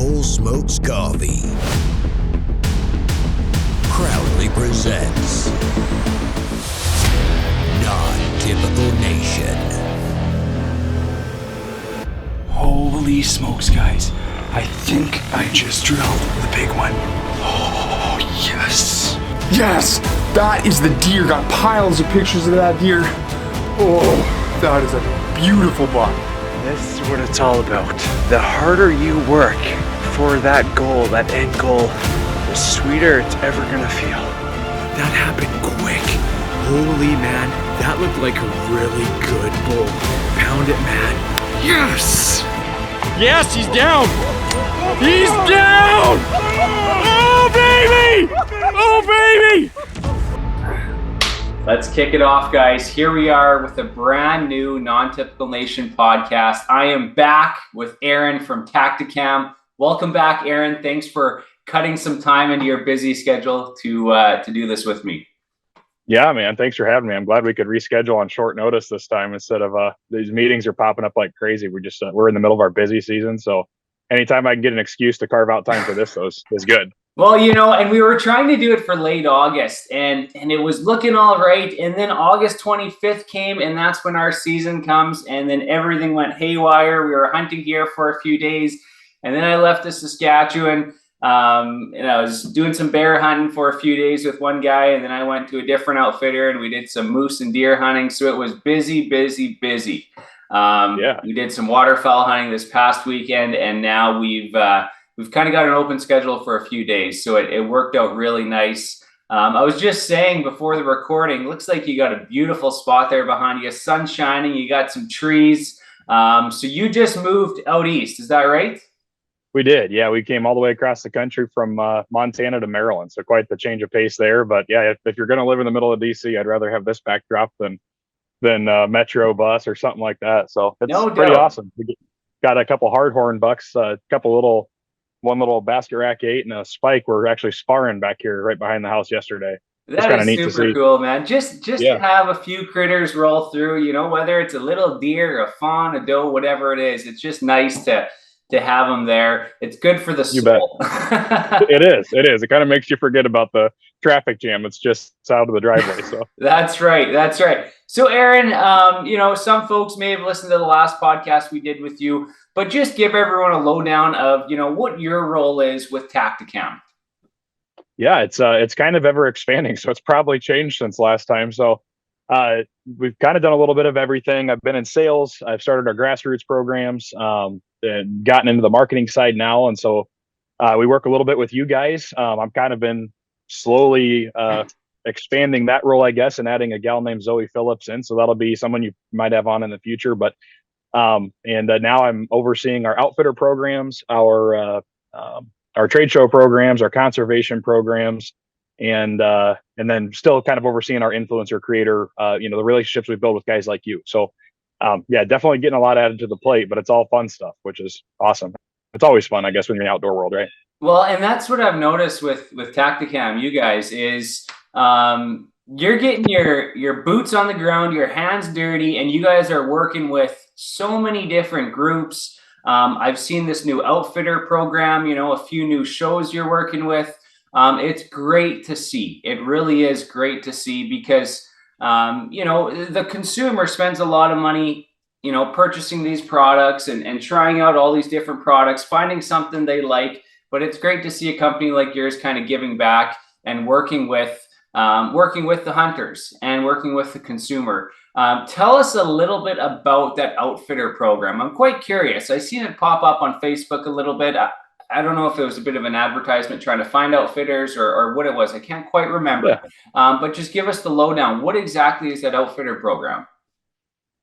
Old Smokes Coffee proudly presents Non-Typical Nation. Holy smokes, guys. I think I just drilled the big one. Oh, yes. Yes! That is the deer. Got piles of pictures of that deer. Oh, that is a beautiful buck. This is what it's all about. The harder you work for that goal, that end goal, the sweeter it's ever gonna feel. That happened quick. Holy man, that looked like a really good bull. Pound it, man. Yes! Yes, he's down! He's down! Oh, baby! Oh, baby! Let's kick it off, guys. Here we are with a brand new Non-Typical Nation podcast. I am back with Aaron from Tactacam. Welcome back, Aaron. Thanks for cutting some time into your busy schedule to do this with me. Yeah, man. Thanks for having me. I'm glad we could reschedule on short notice this time instead of these meetings are popping up like crazy. We're in the middle of our busy season, so anytime I can get an excuse to carve out time for this is good. Well, you know, and we were trying to do it for late August, and it was looking all right. And then August 25th came, and that's when our season comes. And then everything went haywire. We were hunting here for a few days, and then I left to Saskatchewan. And I was doing some bear hunting for a few days with one guy, and then I went to a different outfitter, and we did some moose and deer hunting. So it was busy. We did some waterfowl hunting this past weekend, and now we've kind of got an open schedule for a few days. So it worked out really nice. I was just saying before the recording, looks like you got a beautiful spot there behind you, sun shining, you got some trees. So you just moved out east, is that right? We did. Yeah, we came all the way across the country from Montana to Maryland. So quite the change of pace there. But yeah, if you're going to live in the middle of DC, I'd rather have this backdrop than Metro bus or something like that. So it's pretty awesome. We got a couple hardhorn bucks, one little basket rack 8 and a spike. We're actually sparring back here right behind the house yesterday. That is super cool, man. Just to have a few critters roll through, you know, whether it's a little deer, a fawn, a doe, whatever it is, it's just nice to have them there. It's good for the soul. It is. It kind of makes you forget about the traffic jam. It's just out of the driveway. So That's right. So Aaron, you know, some folks may have listened to the last podcast we did with you, but just give everyone a lowdown of, you know, what your role is with Tactacam. Yeah, it's kind of ever expanding. So it's probably changed since last time. So we've kind of done a little bit of everything. I've been in sales. I've started our grassroots programs, and gotten into the marketing side now. And so we work a little bit with you guys. I've kind of been slowly expanding that role, I guess, and adding a gal named Zoe Phillips in. So that'll be someone you might have on in the future. But now I'm overseeing our outfitter programs, our trade show programs, our conservation programs, and then still kind of overseeing our influencer creator, the relationships we build with guys like you. So definitely getting a lot added to the plate, but it's all fun stuff, which is awesome. It's always fun, I guess, when you're in the outdoor world, right? Well, and that's what I've noticed with Tactacam, you guys, is you're getting your boots on the ground, your hands dirty, and you guys are working with so many different groups. I've seen this new outfitter program, you know, a few new shows you're working with. It's great to see. It really is great to see because the consumer spends a lot of money, you know, purchasing these products and trying out all these different products, finding something they like. But it's great to see a company like yours kind of giving back and working with the hunters and working with the consumer. Tell us a little bit about that outfitter program. I'm quite curious. I seen it pop up on Facebook a little bit. I don't know if it was a bit of an advertisement trying to find outfitters or what it was. I can't quite remember. Yeah. But just give us the lowdown. What exactly is that outfitter program?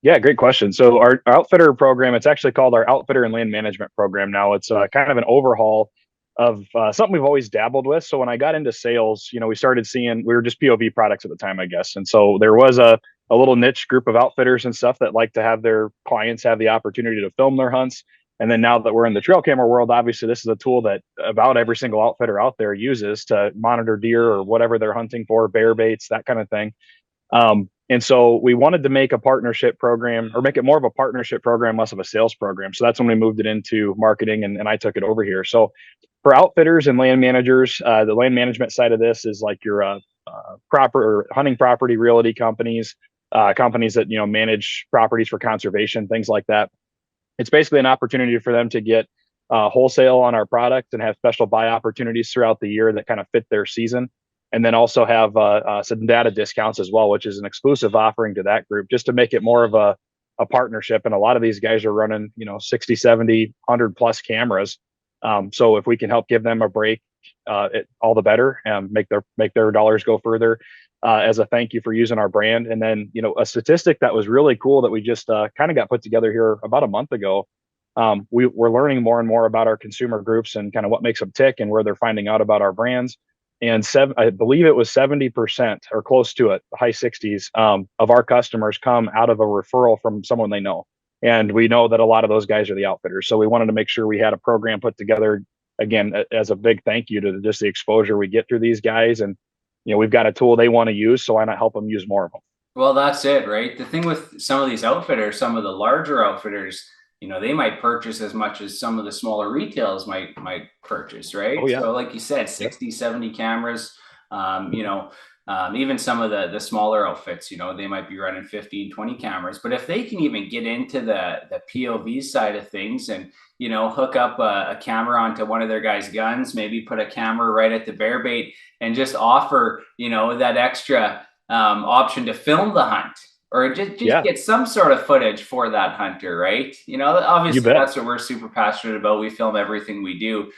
Yeah, great question. So our outfitter program, it's actually called our Outfitter and Land Management Program now. It's kind of an overhaul of something we've always dabbled with. So when I got into sales, you know, we started seeing, we were just POV products at the time, I guess. And so there was a little niche group of outfitters and stuff that like to have their clients have the opportunity to film their hunts. And then now that we're in the trail camera world, obviously this is a tool that about every single outfitter out there uses to monitor deer or whatever they're hunting for, bear baits, that kind of thing. And so we wanted to make a partnership program, or make it more of a partnership program, less of a sales program. So that's when we moved it into marketing, and I took it over here. So for outfitters and land managers, the land management side of this is like your proper or hunting property realty companies, companies that, manage properties for conservation, things like that. It's basically an opportunity for them to get wholesale on our product and have special buy opportunities throughout the year that kind of fit their season. And then also have some data discounts as well, which is an exclusive offering to that group, just to make it more of a partnership. And a lot of these guys are running, 60, 70, 100 plus cameras. So if we can help give them a break, all the better, and make their dollars go further, as a thank you for using our brand. And then, a statistic that was really cool that we just kind of got put together here about a month ago. We're learning more and more about our consumer groups and kind of what makes them tick and where they're finding out about our brands. And I believe it was 70% or close to it, high 60s, of our customers come out of a referral from someone they know. And we know that a lot of those guys are the outfitters. So we wanted to make sure we had a program put together, again, as a big thank you to just the exposure we get through these guys. And, we've got a tool they want to use, so why not help them use more of them? Well, that's it, right? The thing with some of these outfitters, some of the larger outfitters, they might purchase as much as some of the smaller retails might purchase, right? Oh, yeah. So like you said, 60, 70 cameras, even some of the smaller outfits, they might be running 15, 20 cameras. But if they can even get into the POV side of things and, hook up a camera onto one of their guys' guns, maybe put a camera right at the bear bait and just offer, that extra option to film the hunt, or just get some sort of footage for that hunter, right? Obviously that's what we're super passionate about. We film everything we do.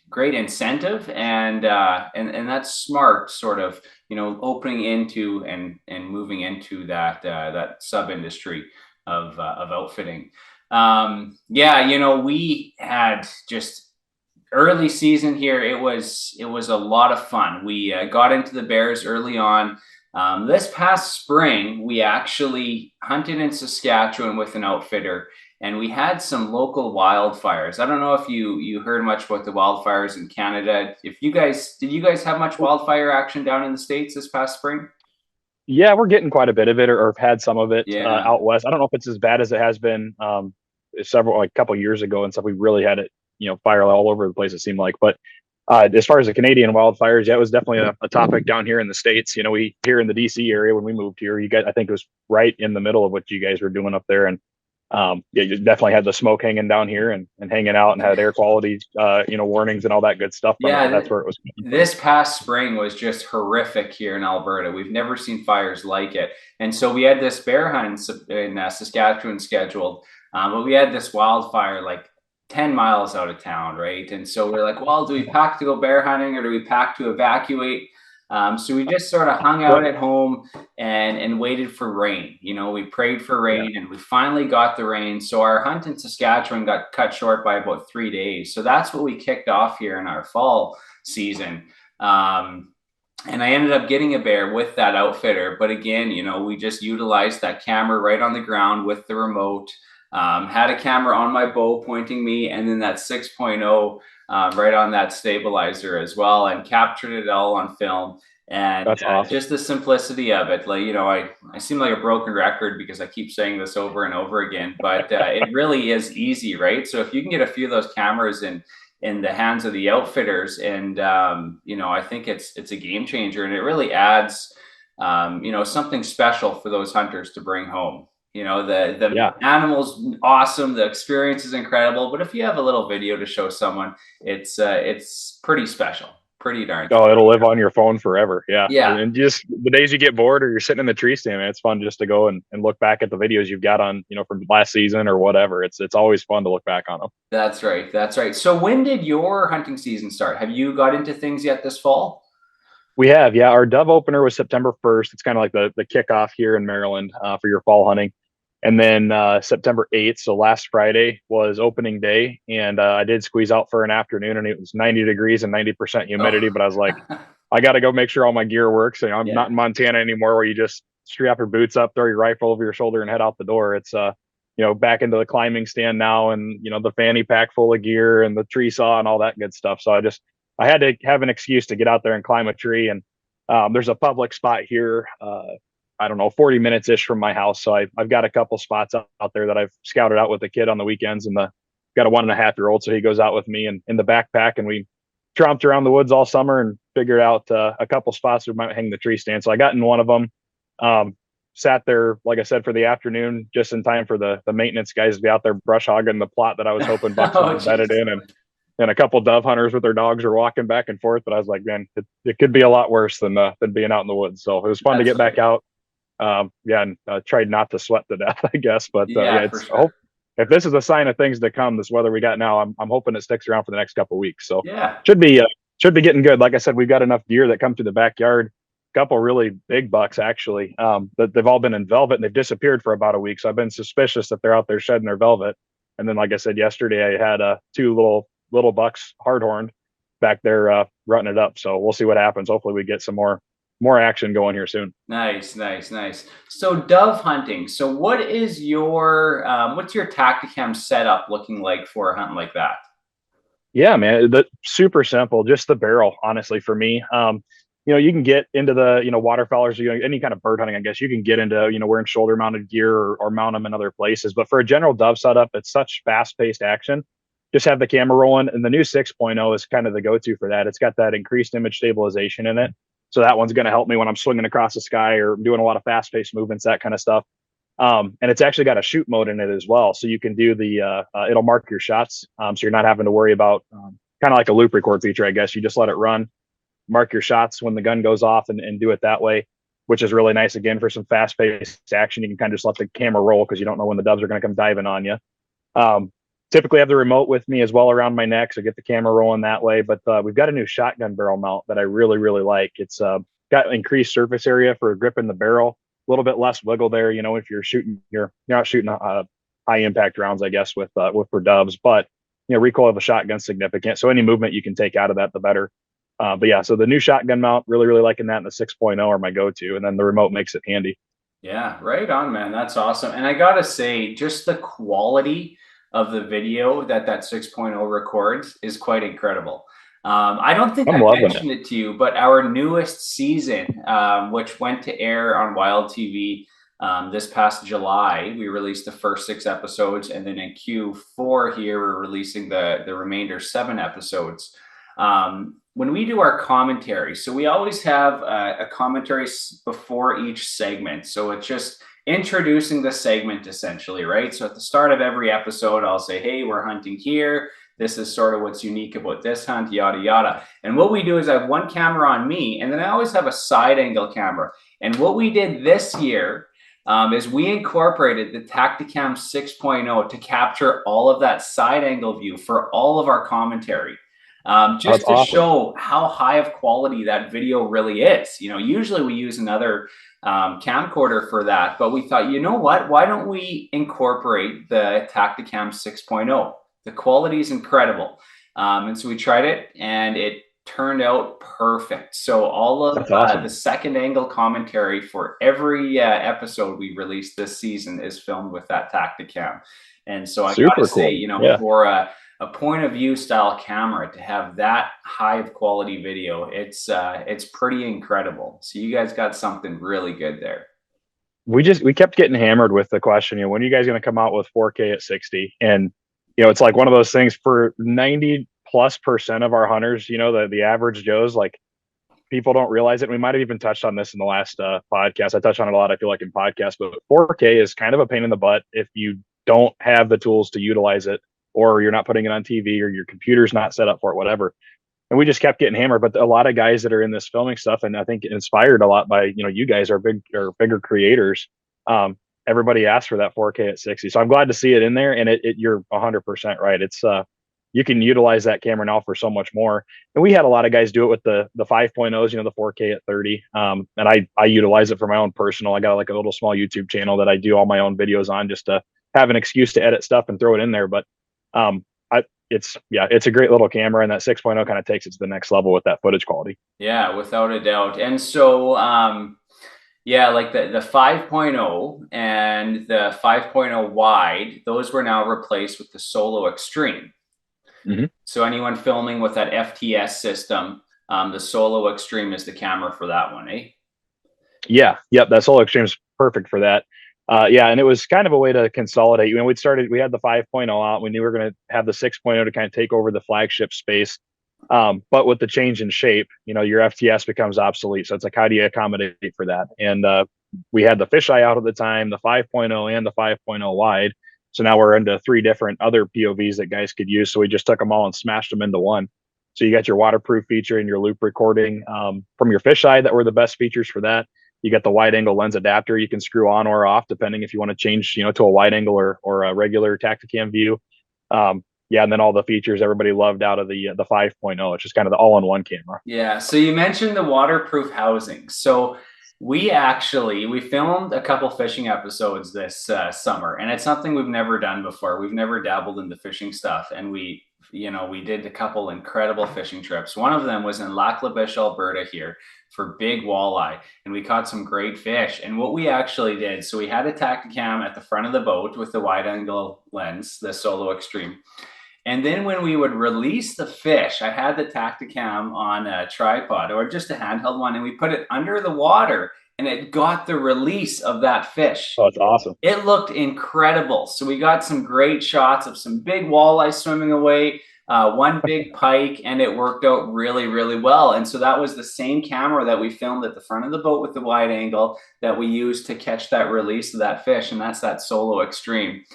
Great incentive, and that's smart, sort of, opening into and moving into that sub industry of outfitting. We had just early season here. It was a lot of fun. We got into the bears early on. This past spring, we actually hunted in Saskatchewan with an outfitter, and we had some local wildfires. I don't know if you heard much about the wildfires in Canada. Did you guys have much wildfire action down in the States this past spring? Yeah, we're getting quite a bit of it, or had some of it out west. I don't know if it's as bad as it has been a couple years ago and stuff. We really had it, fire all over the place, it seemed like. But as far as the Canadian wildfires, it was definitely a topic down here in the States. We here in the DC area when we moved here, you guys, I think it was right in the middle of what you guys were doing up there, and you definitely had the smoke hanging down here and hanging out, and had air quality warnings and all that good stuff. That's where it was. This past spring was just horrific here in Alberta. We've never seen fires like it, and so we had this bear hunt in Saskatchewan scheduled, but we had this wildfire like 10 miles out of town, right? And so we're like, well, do we pack to go bear hunting, or do we pack to evacuate? So we just sort of hung out at home and waited for rain. We prayed for rain, and we finally got the rain. So our hunt in Saskatchewan got cut short by about 3 days. So that's what we kicked off here in our fall season. And I ended up getting a bear with that outfitter. But again, we just utilized that camera right on the ground with the remote. Had a camera on my bow pointing me, and then that 6.0 right on that stabilizer as well, and captured it all on film. And that's awesome. Just the simplicity of it. Like, I seem like a broken record because I keep saying this over and over again, but it really is easy, right? So if you can get a few of those cameras in the hands of the outfitters, and I think it's a game changer, and it really adds something special for those hunters to bring home. The animal's awesome, the experience is incredible, but if you have a little video to show someone, it's pretty special, pretty darn. Oh, it'll live on your phone forever. Yeah. And just the days you get bored or you're sitting in the tree stand, man, it's fun just to go and look back at the videos you've got on, from last season or whatever. It's always fun to look back on them. That's right. So when did your hunting season start? Have you got into things yet this fall? We have, yeah. Our dove opener was September 1st. It's kind of like the kickoff here in Maryland for your fall hunting. And then September 8th, so last Friday, was opening day. And I did squeeze out for an afternoon, and it was 90 degrees and 90% humidity. But I was like, I got to go make sure all my gear works. I'm not in Montana anymore, where you just strap your boots up, throw your rifle over your shoulder, and head out the door. It's back into the climbing stand now, and the fanny pack full of gear and the tree saw and all that good stuff. So I had to have an excuse to get out there and climb a tree. And There's a public spot here, I don't know, 40 minutes ish from my house. So I've got a couple spots out there that I've scouted out with the kid on the weekends, and got a 1.5-year-old. So he goes out with me and in the backpack, and we tromped around the woods all summer and figured out a couple spots we might hang the tree stand. So I got in one of them, sat there, like I said, for the afternoon, just in time for the maintenance guys to be out there brush hogging the plot that I was hoping bucks would be bedded in. And a couple dove hunters with their dogs were walking back and forth. But I was like, man, it could be a lot worse than being out in the woods. So it was fun to get back out. And tried not to sweat to death, I guess. But it's sure. If this is a sign of things to come, this weather we got now, I'm hoping it sticks around for the next couple of weeks. So should be getting good. Like I said, we've got enough deer that come through the backyard. A couple really big bucks actually. That they've all been in velvet and they've disappeared for about a week. So I've been suspicious that they're out there shedding their velvet. And then, like I said, yesterday I had 2 little bucks hard-horned back there rutting it up. So we'll see what happens. Hopefully we get some more action going here soon. Nice. So dove hunting. So what is your what's your Tactacam setup looking like for a hunt like that? Yeah, man, super simple. Just the barrel, honestly, for me. You can get into the waterfowlers, any kind of bird hunting. I guess you can get into wearing shoulder mounted gear or mount them in other places. But for a general dove setup, it's such fast paced action. Just have the camera rolling, and the new 6.0 is kind of the go-to for that. It's got that increased image stabilization in it. So that one's going to help me when I'm swinging across the sky or doing a lot of fast-paced movements, that kind of stuff. And it's actually got a shoot mode in it as well. So you can do it'll mark your shots. So you're not having to worry about kind of like a loop record feature, I guess. You just let it run, mark your shots when the gun goes off and do it that way, which is really nice. Again, for some fast-paced action, you can kind of just let the camera roll because you don't know when the doves are going to come diving on you. Typically have the remote with me as well around my neck, so get the camera rolling that way. But we've got a new shotgun barrel mount that I really, really like. It's got increased surface area for gripping the barrel, a little bit less wiggle there. If you're shooting, you're not shooting high impact rounds, I guess, with for doves. But recoil of a shotgun significant, so any movement you can take out of that, the better. But yeah, so the new shotgun mount, really, really liking that. And the 6.0 are my go-to, and then the remote makes it handy. Yeah, right on, man. That's awesome. And I gotta say, just the quality of the video that 6.0 records is quite incredible. I don't think I mentioned it to you, but our newest season, which went to air on Wild TV this past July, we released the first 6 episodes, and then in Q4 here, we're releasing the remainder 7 episodes. When we do our commentary, so we always have a commentary before each segment. So it's just introducing the segment essentially, right? So at the start of every episode, I'll say, hey, we're hunting here. This is sort of what's unique about this hunt, yada, yada. And what we do is I have one camera on me, and then I always have a side angle camera. And what we did this year is we incorporated the Tactacam 6.0 to capture all of that side angle view for all of our commentary. Just to show how high of quality that video really is. Usually we use another camcorder for that, but we thought, why don't we incorporate the Tactacam 6.0? The quality is incredible. And so we tried it, and it turned out perfect. So all of the second angle commentary for every episode we released this season is filmed with that Tactacam. And so I gotta say, for a point of view style camera to have that high of quality video, it's pretty incredible. So you guys got something really good there. We kept getting hammered with the question, when are you guys going to come out with 4K at 60? And it's like one of those things for 90+% of our hunters, the average Joes, like, people don't realize it. We might have even touched on this in the last podcast. I touched on it a lot, I feel like, in podcasts, but 4K is kind of a pain in the butt if you don't have the tools to utilize it, or you're not putting it on TV, or your computer's not set up for it, whatever. And we just kept getting hammered. But a lot of guys that are in this filming stuff, and I think inspired a lot by, you guys are bigger creators. Everybody asked for that 4K at 60. So I'm glad to see it in there. And you're 100% right. It's you can utilize that camera now for so much more. And we had a lot of guys do it with the 5.0s, the 4K at 30. And I utilize it for my own personal. I got like a little small YouTube channel that I do all my own videos on, just to have an excuse to edit stuff and throw it in there. But it's a great little camera, and that 6.0 kind of takes it to the next level with that footage quality. Yeah, without a doubt. And so, like the 5.0 and the 5.0 wide, those were now replaced with the Solo Extreme. Mm-hmm. So anyone filming with that FTS system, the Solo Extreme is the camera for that one, eh? Yeah, yep, that Solo Extreme is perfect for that. Yeah, and it was kind of a way to consolidate. You know, we had the 5.0 out. We knew we were going to have the 6.0 to kind of take over the flagship space. But with the change in shape, you know, your FTS becomes obsolete. So it's like, how do you accommodate for that? And we had the fisheye out at the time, the 5.0 and the 5.0 wide. So now we're into 3 different other POVs that guys could use. So we just took them all and smashed them into one. So you got your waterproof feature and your loop recording from your fisheye that were the best features for that. You got the wide angle lens adapter you can screw on or off depending if you want to change, you know, to a wide angle or a regular Tactacam view. Yeah, and then all the features everybody loved out of the 5.0. It's just kind of the all-in-one camera. Yeah. So you mentioned the waterproof housing. So we filmed a couple fishing episodes this summer, and it's something we've never done before. We've never dabbled in the fishing stuff, and we did a couple incredible fishing trips. One of them was in Lac La Biche, Alberta here for big walleye, and we caught some great fish. And what we actually did, so we had a Tactacam at the front of the boat with the wide angle lens, the Solo Extreme. And then when we would release the fish, I had the Tactacam on a tripod or just a handheld one, and we put it under the water and it got the release of that fish. Oh, it's awesome. It looked incredible. So we got some great shots of some big walleye swimming away, one big pike, and it worked out really, really well. And so that was the same camera that we filmed at the front of the boat with the wide angle that we used to catch that release of that fish. And that's that Solo Extreme.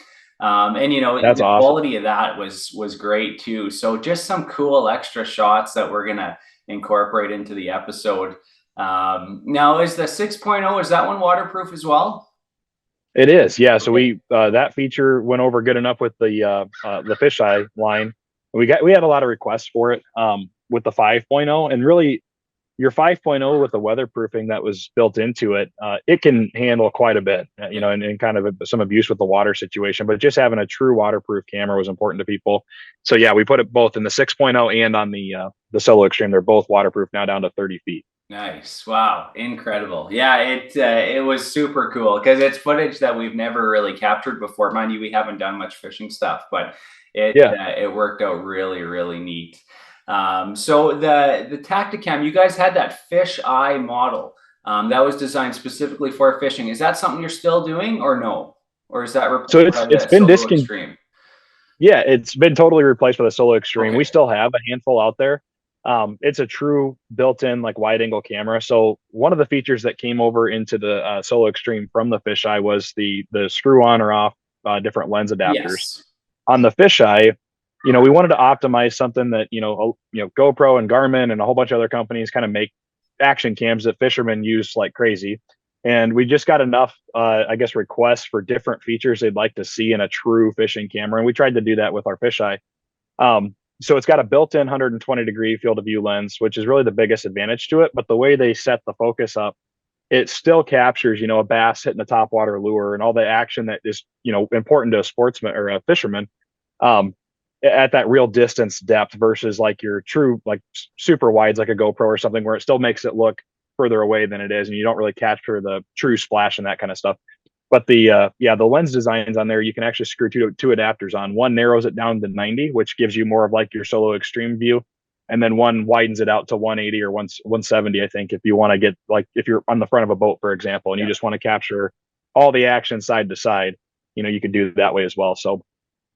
And you know, that's the awesome. quality of that was great too. So just some cool extra shots that we're gonna incorporate into the episode. Now, is the 6.0, is that one waterproof as well? It is, yeah. So we that feature went over good enough with the fisheye line. We had a lot of requests for it with the 5.0, and really your 5.0 with the weatherproofing that was built into it, it can handle quite a bit, you know, and kind of some abuse with the water situation. But just having a true waterproof camera was important to people. So yeah, we put it both in the 6.0 and on the Solo Extreme. They're both waterproof now down to 30 feet. Nice. Wow. Incredible. Yeah, it was super cool because it's footage that we've never really captured before. Mind you, we haven't done much fishing stuff, but it worked out really, really neat. So the Tactacam, you guys had that fish eye model that was designed specifically for fishing. Is that something you're still doing or no? Or is that replaced so it's been discontinued? Yeah, it's been totally replaced by the Solo Extreme. Okay. We still have a handful out there. It's a true built-in like wide angle camera. So one of the features that came over into the Solo Extreme from the fisheye was the screw on or off different lens adapters. Yes. On the fisheye, you know, we wanted to optimize something that, you know, GoPro and Garmin and a whole bunch of other companies kind of make action cams that fishermen use like crazy. And we just got enough, I guess, requests for different features they'd like to see in a true fishing camera. And we tried to do that with our fisheye. So it's got a built-in 120-degree field of view lens, which is really the biggest advantage to it. But the way they set the focus up, it still captures, you know, a bass hitting a topwater lure and all the action that is, you know, important to a sportsman or a fisherman. At that real distance depth versus like your true like super wides like a GoPro or something where it still makes it look further away than it is and you don't really capture the true splash and that kind of stuff. But the lens designs on there, you can actually screw two adapters on. One narrows it down to 90, which gives you more of like your Solo Extreme view, and then one widens it out to 180 or 170, I think, if you want to get like if you're on the front of a boat, for example, and you just want to capture all the action side to side, you know, you could do it that way as well. So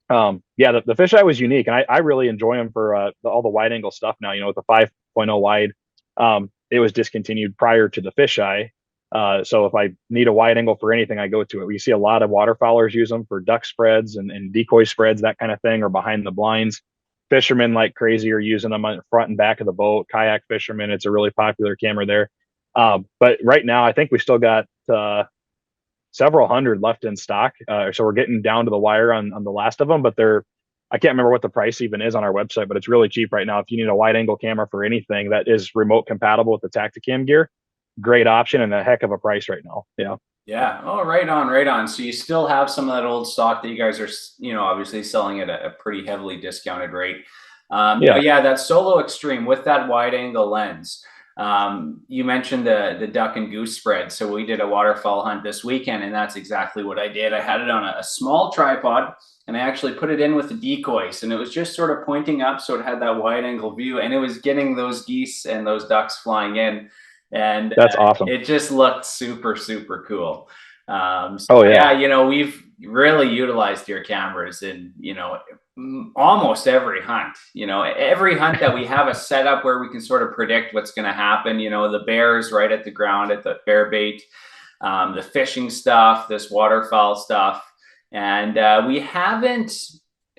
the fisheye was unique, and I really enjoy them for all the wide angle stuff now. You know, with the 5.0 wide, it was discontinued prior to the fisheye. So if I need a wide angle for anything, I go to it. We see a lot of waterfowlers use them for duck spreads and decoy spreads, that kind of thing, or behind the blinds. Fishermen like crazy are using them on the front and back of the boat. Kayak fishermen, it's a really popular camera there. But right now, I think we still got several hundred left in stock. So we're getting down to the wire on the last of them, but I can't remember what the price even is on our website, but it's really cheap right now. If you need a wide angle camera for anything that is remote compatible with the Tactacam gear, great option and a heck of a price right now. Yeah. Yeah. Oh, right on. So you still have some of that old stock that you guys are, you know, obviously selling at a pretty heavily discounted rate. But yeah, that Solo Extreme with that wide angle lens. You mentioned the duck and goose spread. So we did a waterfowl hunt this weekend, and that's exactly what I did. I had it on a small tripod, and I actually put it in with the decoys, and it was just sort of pointing up, so it had that wide angle view, and it was getting those geese and those ducks flying in, and That's awesome. it just looked super, super cool. We've really utilized your cameras in, almost every hunt. Every hunt that we have a setup where we can sort of predict what's going to happen. The bears right at the ground at the bear bait, the fishing stuff, this waterfowl stuff. And we haven't,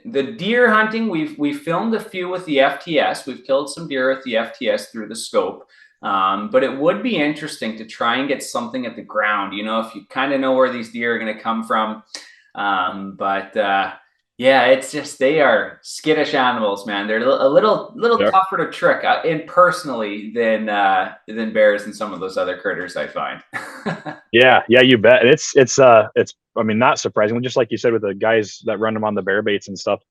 the deer hunting, we've filmed a few with the FTS. We've killed some deer with the FTS through the scope. But it would be interesting to try and get something at the ground, if you kind of know where these deer are going to come from. It's just, they are skittish animals, man. They're a little tougher to trick in personally than bears and some of those other critters I find. Yeah, you bet. It's I mean, not surprisingly, just like you said with the guys that run them on the bear baits and stuff.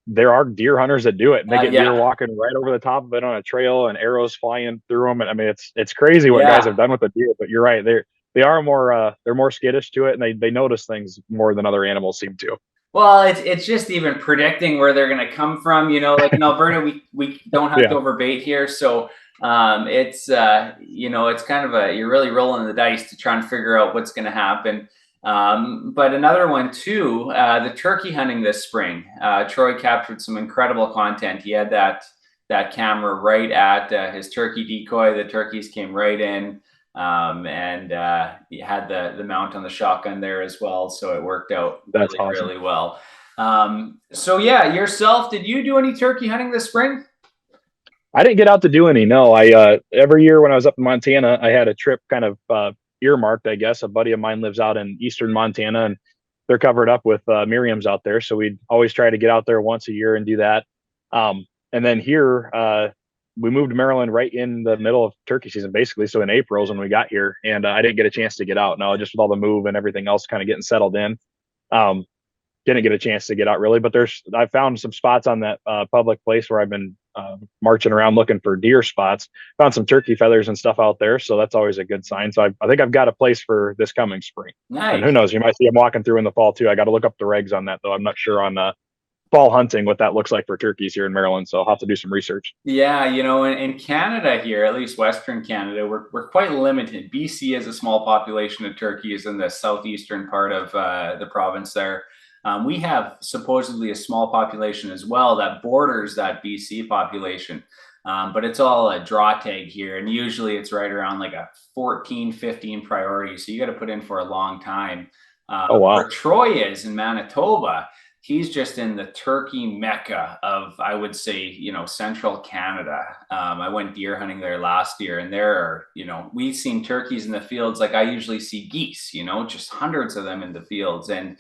There are deer hunters that do it, and they get deer walking right over the top of it on a trail and arrows flying through them. And I mean, it's crazy what guys have done with the deer, but you're right. They're more skittish to it, and they notice things more than other animals seem to. Well, it's just even predicting where they're going to come from. Like in Alberta, we don't hunt over bait here. So it's kind of you're really rolling the dice to try and figure out what's going to happen. But another one too, the turkey hunting this spring. Troy captured some incredible content. He had that camera right at his turkey decoy. The turkeys came right in, and he had the mount on the shotgun there as well. So it worked out really well. Yourself, did you do any turkey hunting this spring? I didn't get out to do any. No, I every year when I was up in Montana, I had a trip kind of earmarked, I guess. A buddy of mine lives out in eastern Montana, and they're covered up with Miriam's out there. So we'd always try to get out there once a year and do that. And then here, we moved to Maryland right in the middle of turkey season, basically. So in April is when we got here, and I didn't get a chance to get out. No, just with all the move and everything else kind of getting settled in. Didn't get a chance to get out really, but I found some spots on that public place where I've been marching around looking for deer spots. Found some turkey feathers and stuff out there, so that's always a good sign. So I think I've got a place for this coming spring. Nice. And who knows, you might see them walking through in the fall too. I got to look up the regs on that though. I'm not sure on fall hunting what that looks like for turkeys here in Maryland, so I'll have to do some research. Yeah, in Canada here, at least Western Canada, we're quite limited. BC has a small population of turkeys in the southeastern part of the province there. We have supposedly a small population as well that borders that BC population, but it's all a draw tag here. And usually it's right around like a 14, 15 priority. So you got to put in for a long time. Oh, wow. Where Troy is in Manitoba, he's just in the turkey mecca of, I would say, central Canada. I went deer hunting there last year, and there are, we've seen turkeys in the fields like I usually see geese, just hundreds of them in the fields. And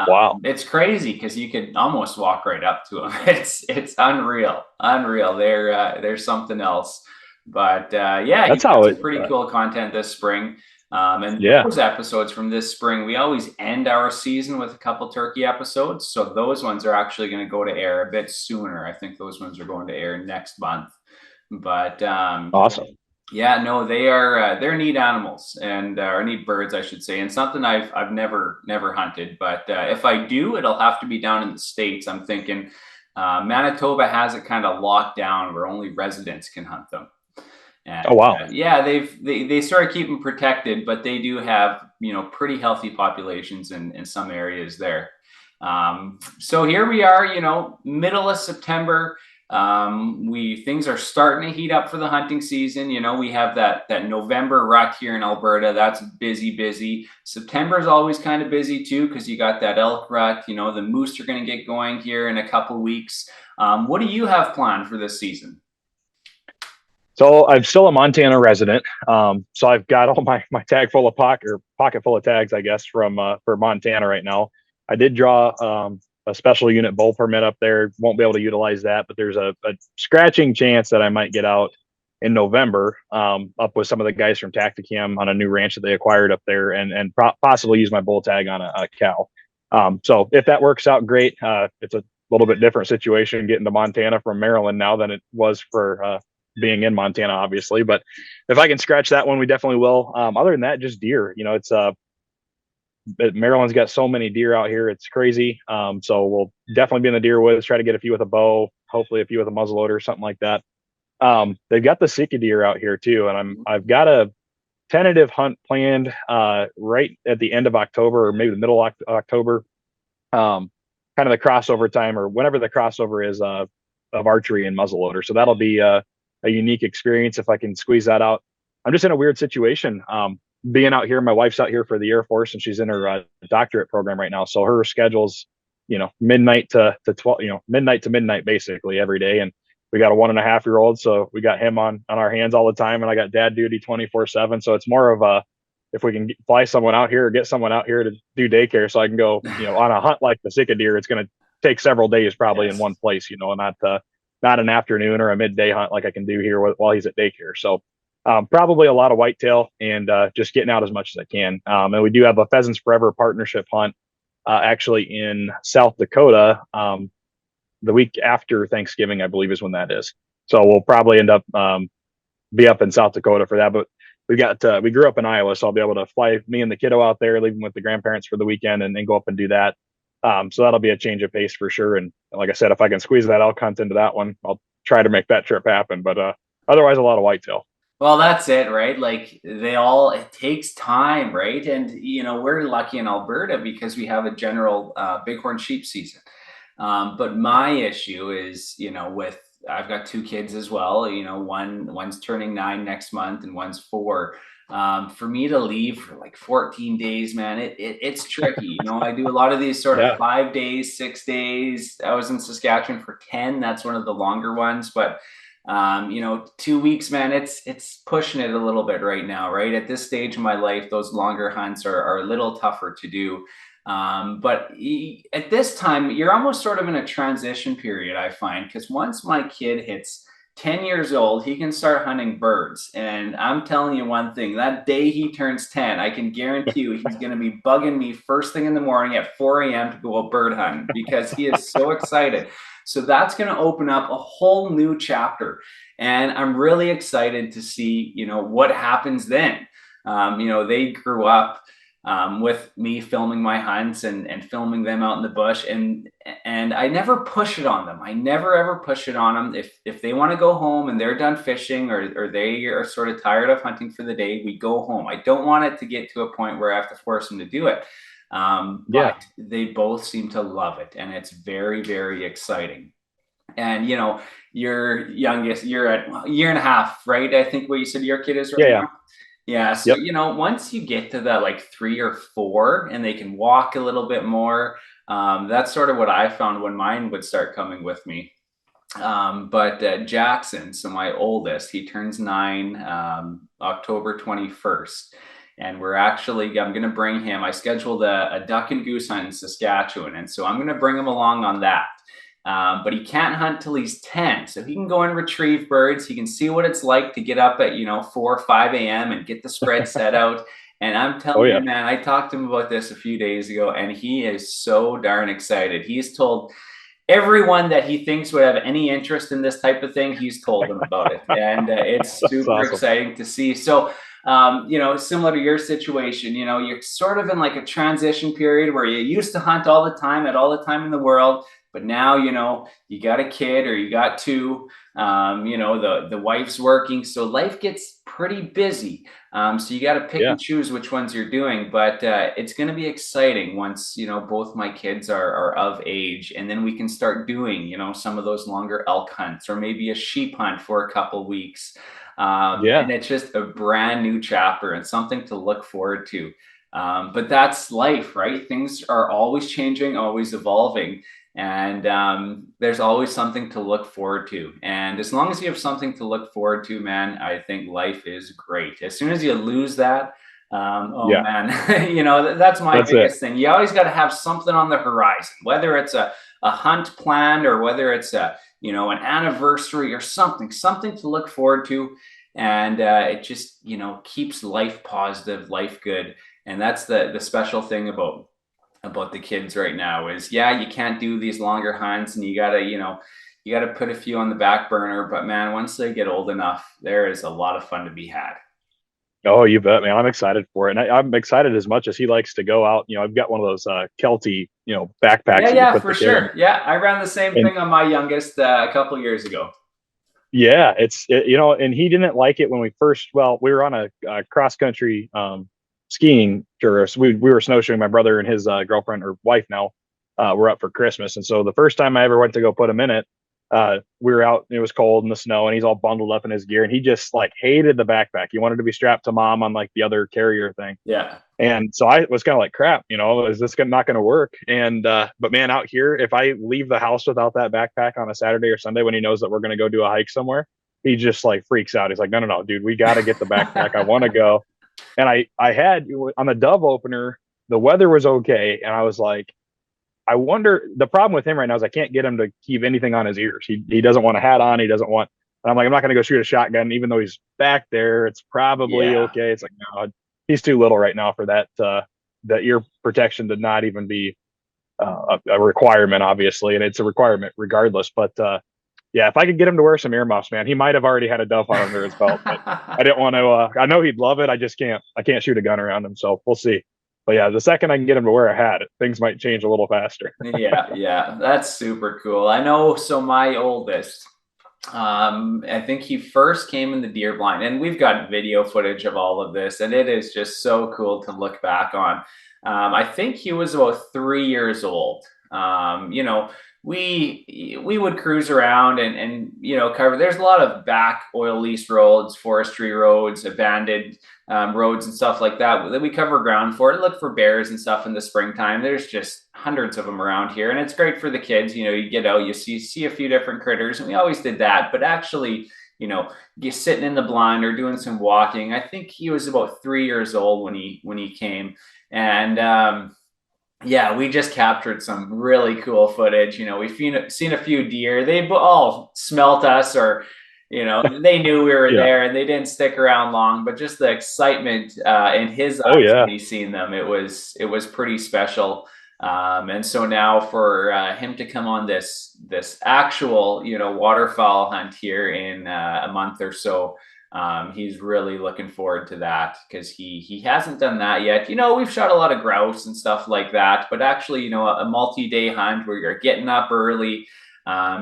wow, it's crazy because you could almost walk right up to them. It's unreal. They're something else. But that's how it's pretty cool content this spring. And those episodes from this spring, we always end our season with a couple turkey episodes. So those ones are actually going to go to air a bit sooner. I think those ones are going to air next month. But awesome. Yeah, no, they're neat animals or neat birds, I should say, and something I've never hunted. But if I do, it'll have to be down in the States. I'm thinking Manitoba has it kind of locked down where only residents can hunt them. And, oh wow! They sort of keep them protected, but they do have pretty healthy populations in some areas there. So here we are, middle of September. Things are starting to heat up for the hunting season. We have that November rut here in Alberta. That's busy. September is always kind of busy too, because you got that elk rut. The moose are going to get going here in a couple weeks. What do you have planned for this season? So I'm still a Montana resident. So I've got all my tag full of pocket full of tags, I guess, for Montana right now. I did draw a special unit bull permit up there. Won't be able to utilize that, but there's a scratching chance that I might get out in November up with some of the guys from Tactacam on a new ranch that they acquired up there, and possibly use my bull tag on a cow. So if that works out, great. It's a little bit different situation getting to Montana from Maryland now than it was for being in Montana, obviously. But if I can scratch that one, we definitely will. Other than that, just deer. It's Maryland's got so many deer out here, it's crazy. So we'll definitely be in the deer woods, try to get a few with a bow, hopefully a few with a muzzleloader, something like that. They've got the sika deer out here too, and I've got a tentative hunt planned right at the end of October or maybe the middle of October. Kind of the crossover time or whenever the crossover is of archery and muzzleloader. So that'll be a unique experience if I can squeeze that out. I'm just in a weird situation. Being out here, my wife's out here for the Air Force and she's in her doctorate program right now. So her schedule's, midnight to 12, midnight to midnight basically every day. And we got a 1.5-year-old. So we got him on our hands all the time. And I got dad duty 24/7. So it's more of if we can fly someone out here or get someone out here to do daycare so I can go, on a hunt like the sika deer, it's going to take several days probably in one place, not an afternoon or a midday hunt like I can do here while he's at daycare. So probably a lot of whitetail and just getting out as much as I can. And we do have a Pheasants Forever partnership hunt actually in South Dakota the week after Thanksgiving, I believe is when that is. So we'll probably end up be up in South Dakota for that. But we grew up in Iowa, so I'll be able to fly me and the kiddo out there, leave him with the grandparents for the weekend and then go up and do that. So that'll be a change of pace for sure. And like I said, if I can squeeze that elk hunt into that one, I'll try to make that trip happen. But otherwise, a lot of whitetail. Well, that's it, right? Like it takes time, right? And, we're lucky in Alberta because we have a general bighorn sheep season. But my issue is, I've got 2 kids as well, one's turning 9 next month and one's 4. For me to leave for like 14 days, man, it's tricky. I do a lot of these sort of 5 days, 6 days. I was in Saskatchewan for 10. That's one of the longer ones, but 2 weeks, man, it's pushing it a little bit right now, right? At this stage of my life, those longer hunts are a little tougher to do. But at this time, you're almost sort of in a transition period, I find, because once my kid hits 10 years old, he can start hunting birds. And I'm telling you one thing, that day he turns 10, I can guarantee you he's going to be bugging me first thing in the morning at 4 a.m. to go bird hunting because he is so excited. So that's going to open up a whole new chapter. And I'm really excited to see, what happens then. They grew up with me filming my hunts and filming them out in the bush. And I never push it on them. I never, ever push it on them. If they want to go home and they're done fishing or they are sort of tired of hunting for the day, we go home. I don't want it to get to a point where I have to force them to do it. But they both seem to love it. And it's very, very exciting. And, your youngest, you're at 1.5 years, right? I think what you said your kid is right now. Yeah. So, once you get to that like 3 or 4 and they can walk a little bit more, that's sort of what I found when mine would start coming with me. But Jackson, so my oldest, he turns 9 October 21st. And I'm going to bring him. I scheduled a duck and goose hunt in Saskatchewan. And so I'm going to bring him along on that. But he can't hunt till he's 10. So he can go and retrieve birds. He can see what it's like to get up at, 4 or 5 a.m. and get the spread set out. And I'm telling you, man, I talked to him about this a few days ago, and he is so darn excited. He's told everyone that he thinks would have any interest in this type of thing, he's told them about it. And it's super exciting to see. So, similar to your situation, you're sort of in like a transition period where you used to hunt all the time, at all the time in the world. But now, you got a kid or you got 2, the wife's working. So life gets pretty busy. So you got to pick and choose which ones you're doing. But it's going to be exciting once, both my kids are of age. And then we can start doing, some of those longer elk hunts or maybe a sheep hunt for a couple weeks. And it's just a brand new chapter and something to look forward to. But that's life, right? Things are always changing, always evolving. And there's always something to look forward to. And as long as you have something to look forward to, man, I think life is great. As soon as you lose that, man, that's my biggest thing. You always got to have something on the horizon, whether it's a hunt planned or whether it's an anniversary or something to look forward to. And it just, keeps life positive, life good. And that's the special thing about the kids right now is, you can't do these longer hunts and you gotta, got to put a few on the back burner. But man, once they get old enough, there is a lot of fun to be had. Oh, you bet, man. I'm excited for it. And I'm excited as much as he likes to go out. You know, I've got one of those Kelty, backpacks that you put for the kid in. sure. Yeah, I ran the same thing on my youngest a couple years ago. Yeah, and he didn't like it when we were on a cross country skiing tour. So we were snowshoeing. My brother and his girlfriend or wife now were up for Christmas. And so the first time I ever went to go put him in it, we were out, and it was cold in the snow, and he's all bundled up in his gear, and he just like hated the backpack. He wanted to be strapped to mom on like the other carrier thing. Yeah. And so I was kind of like, crap, is this not going to work? And but man, out here, if I leave the house without that backpack on a Saturday or Sunday when he knows that we're going to go do a hike somewhere, he just like freaks out. He's like, no, dude, we got to get the backpack. I want to go. And I had on the Dove opener, the weather was okay, and I was like, I wonder, the problem with him right now is I can't get him to keep anything on his ears. He doesn't want a hat on. He doesn't want, and I'm like, I'm not going to go shoot a shotgun, even though he's back there. It's probably okay. It's like, no, he's too little right now for that. The ear protection to not even be a requirement, obviously. And it's a requirement regardless. But yeah, if I could get him to wear some earmuffs, man, he might've already had a Dove hunt under his belt, but I didn't want to, I know he'd love it. I can't shoot a gun around him. So we'll see. But yeah, the second I can get him to wear a hat, things might change a little faster. Yeah, that's super cool. I know. So my oldest, I think he first came in the deer blind, and we've got video footage of all of this, and it is just so cool to look back on. I think he was about 3 years old. We would cruise around and cover. There's a lot of back oil lease roads, forestry roads, abandoned roads and stuff like that we cover ground for, to look for bears and stuff in the springtime. There's just hundreds of them around here, and it's great for the kids. You get out, you see a few different critters, and we always did that. But actually, you're sitting in the blind or doing some walking. I think he was about 3 years old when he came, and yeah, we just captured some really cool footage. We've seen a few deer. They all smelt us, or they knew we were there, and they didn't stick around long. But just the excitement in his eyes when he seen them, it was pretty special. And so now for him to come on this actual waterfowl hunt here in a month or so, he's really looking forward to that, because he hasn't done that yet. We've shot a lot of grouse and stuff like that, but actually, a multi-day hunt where you're getting up early,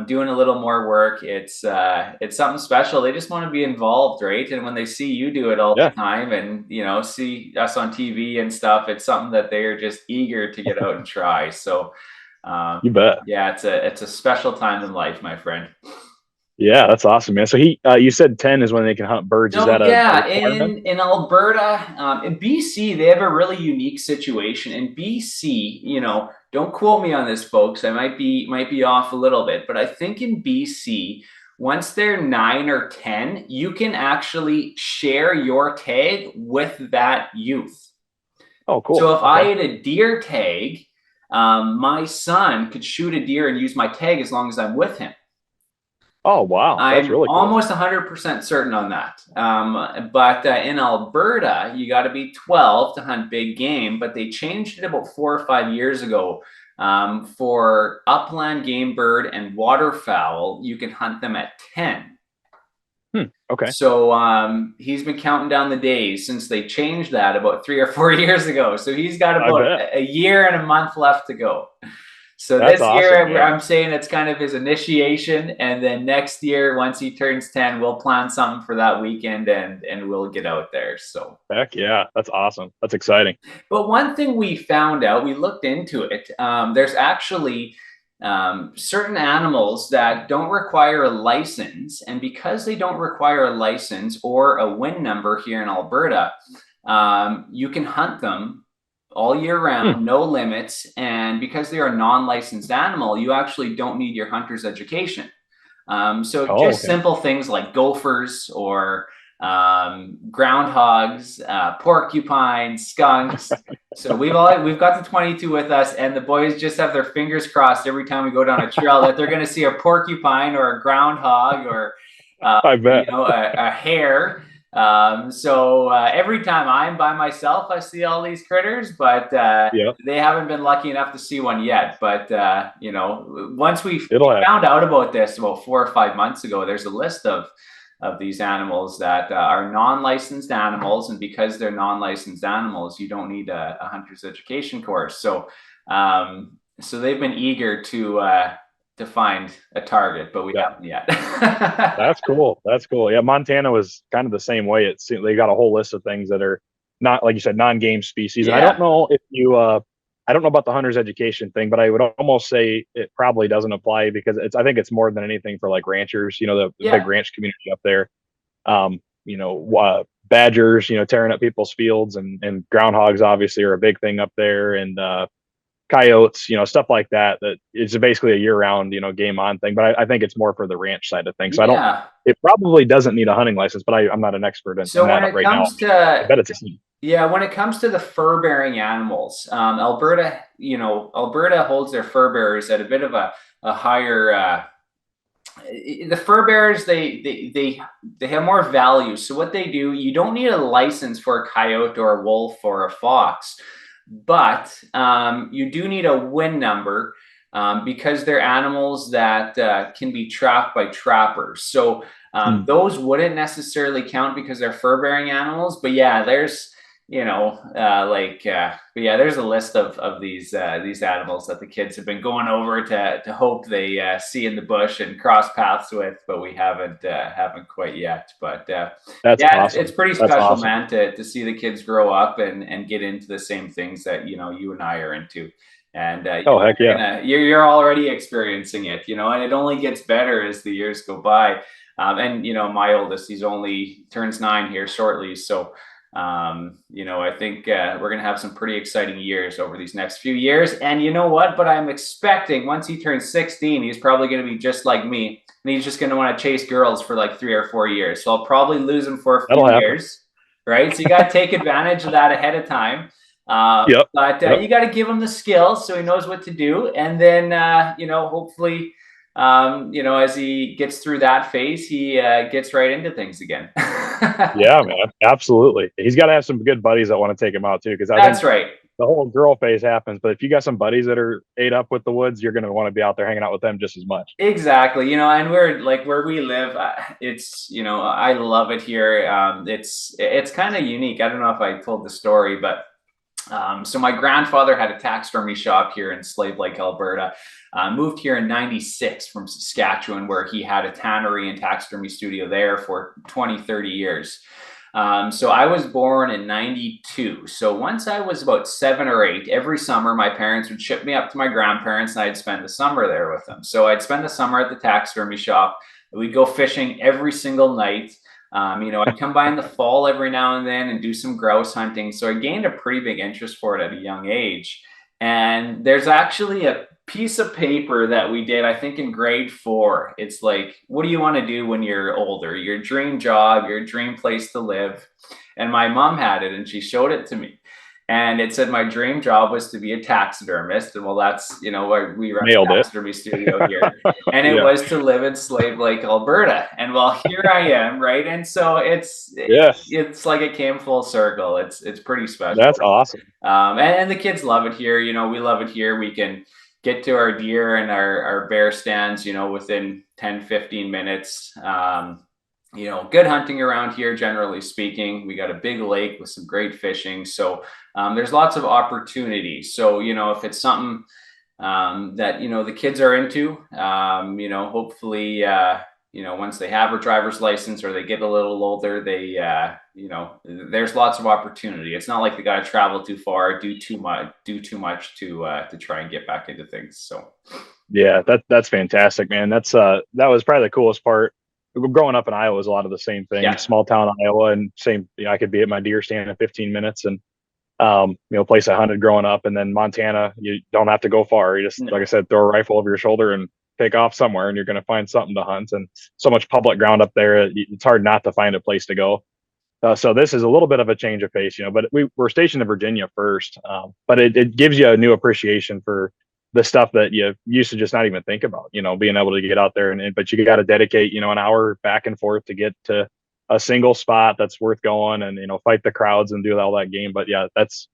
doing a little more work, it's something special. They just want to be involved, right? And when they see you do it all the time, and see us on TV and stuff, it's something that they are just eager to get out and try. So you bet. Yeah, it's a special time in life, my friend. Yeah, that's awesome, man. So you said 10 is when they can hunt birds. Is that in Alberta, in BC, they have a really unique situation. In BC, don't quote me on this, folks. I might be off a little bit, but I think in BC, once they're 9 or 10, you can actually share your tag with that youth. Oh, cool. So if I had a deer tag, my son could shoot a deer and use my tag as long as I'm with him. Oh, wow. That's really cool. Almost 100% certain on that. But in Alberta, you got to be 12 to hunt big game, but they changed it about 4 or 5 years ago. For upland game bird and waterfowl, you can hunt them at 10. Okay. So he's been counting down the days since they changed that about 3 or 4 years ago. So he's got about a year and a month left to go. So that's year, yeah. I'm saying it's kind of his initiation, and then next year, once he turns 10, we'll plan something for that weekend, and we'll get out there. So heck yeah, that's awesome. That's exciting. But one thing we found out, we looked into it. There's actually certain animals that don't require a license, and because they don't require a license or a WIN number here in Alberta, you can hunt them all year round, no limits. And because they're a non-licensed animal, you actually don't need your hunter's education. Simple things like gophers or groundhogs, porcupines, skunks. So we've got the 22 with us, and the boys just have their fingers crossed every time we go down a trail that they're going to see a porcupine or a groundhog or I bet. a hare. So every time I'm by myself, I see all these critters, but they haven't been lucky enough to see one yet. But once we found out about this about 4 or 5 months ago, there's a list of these animals that are non-licensed animals, and because they're non-licensed animals, you don't need a hunter's education course. So so they've been eager to find a target, but we haven't yet. That's cool. Yeah, Montana was kind of the same way. It seemed they got a whole list of things that are not, like you said, non-game species. And I don't know if you I don't know about the hunter's education thing, but I would almost say it probably doesn't apply, because I think it's more than anything for like ranchers, the big ranch community up there. Badgers, tearing up people's fields, and groundhogs obviously are a big thing up there, and coyotes, stuff like that. That it's basically a year-round, game on thing. But I think it's more for the ranch side of things. So it probably doesn't need a hunting license, but I'm not an expert in that right now. I bet it's a thing. Yeah, when it comes to the fur-bearing animals, Alberta holds their fur bearers at a bit of a higher. The fur bearers, they have more value. So what they do, you don't need a license for a coyote or a wolf or a fox, but you do need a WIN number because they're animals that can be trapped by trappers. So those wouldn't necessarily count because they're fur-bearing animals. But yeah, there's there's a list of these animals that the kids have been going over to hope they see in the bush and cross paths with, but we haven't quite yet. But awesome. It's pretty special, man, to see the kids grow up and get into the same things that you and I are into. And heck yeah, you're already experiencing it, and it only gets better as the years go by. And my oldest, he's only turns 9 here shortly, so. I think we're going to have some pretty exciting years over these next few years. And you know what? But I'm expecting once he turns 16, he's probably going to be just like me. And he's just going to want to chase girls for like 3 or 4 years. So I'll probably lose him for a few years. Right. So you got to take advantage of that ahead of time. But you got to give him the skills so he knows what to do. And then, hopefully, as he gets through that phase, he gets right into things again. Yeah, man, absolutely. He's got to have some good buddies that want to take him out too, because that's right. The whole girl phase happens, but if you got some buddies that are ate up with the woods, you're going to want to be out there hanging out with them just as much. Exactly. And we're like where we live. It's I love it here. It's kind of unique. I don't know if I told the story, but so my grandfather had a taxidermy shop here in Slave Lake, Alberta. Moved here in '96 from Saskatchewan, where he had a tannery and taxidermy studio there for 20, 30 years. So I was born in '92. So once I was about 7 or 8, every summer, my parents would ship me up to my grandparents and I'd spend the summer there with them. So I'd spend the summer at the taxidermy shop. We'd go fishing every single night. I'd come by in the fall every now and then and do some grouse hunting. So I gained a pretty big interest for it at a young age. And there's actually a piece of paper that we did, I think in grade 4. It's like, what do you want to do when you're older? Your dream job, your dream place to live. And my mom had it and she showed it to me. And it said my dream job was to be a taxidermist. And well, that's, where we run a taxidermy studio here. And it was to live in Slave Lake, Alberta. And well, here I am, right? And so it's like it came full circle. It's pretty special. That's awesome. And the kids love it here. We love it here. We can get to our deer and our bear stands, within 10, 15 minutes. Good hunting around here, generally speaking. We got a big lake with some great fishing. So there's lots of opportunities. So, if it's something that, the kids are into, hopefully, once they have a driver's license or they get a little older, they, there's lots of opportunity. It's not like they got to travel too far, do too much to try and get back into things. So, yeah, that's fantastic, man. That was probably the coolest part. Growing up in Iowa was a lot of the same thing. Yeah. Small town Iowa, and same. I could be at my deer stand in 15 minutes, and place I hunted growing up. And then Montana, you don't have to go far. You just, like I said, throw a rifle over your shoulder and take off somewhere, and you're going to find something to hunt. And so much public ground up there, it's hard not to find a place to go. So this is a little bit of a change of pace, but we're stationed in Virginia first. But it gives you a new appreciation for the stuff that you used to just not even think about, being able to get out there but you got to dedicate, an hour back and forth to get to a single spot that's worth going and, fight the crowds and do all that game. But yeah, that's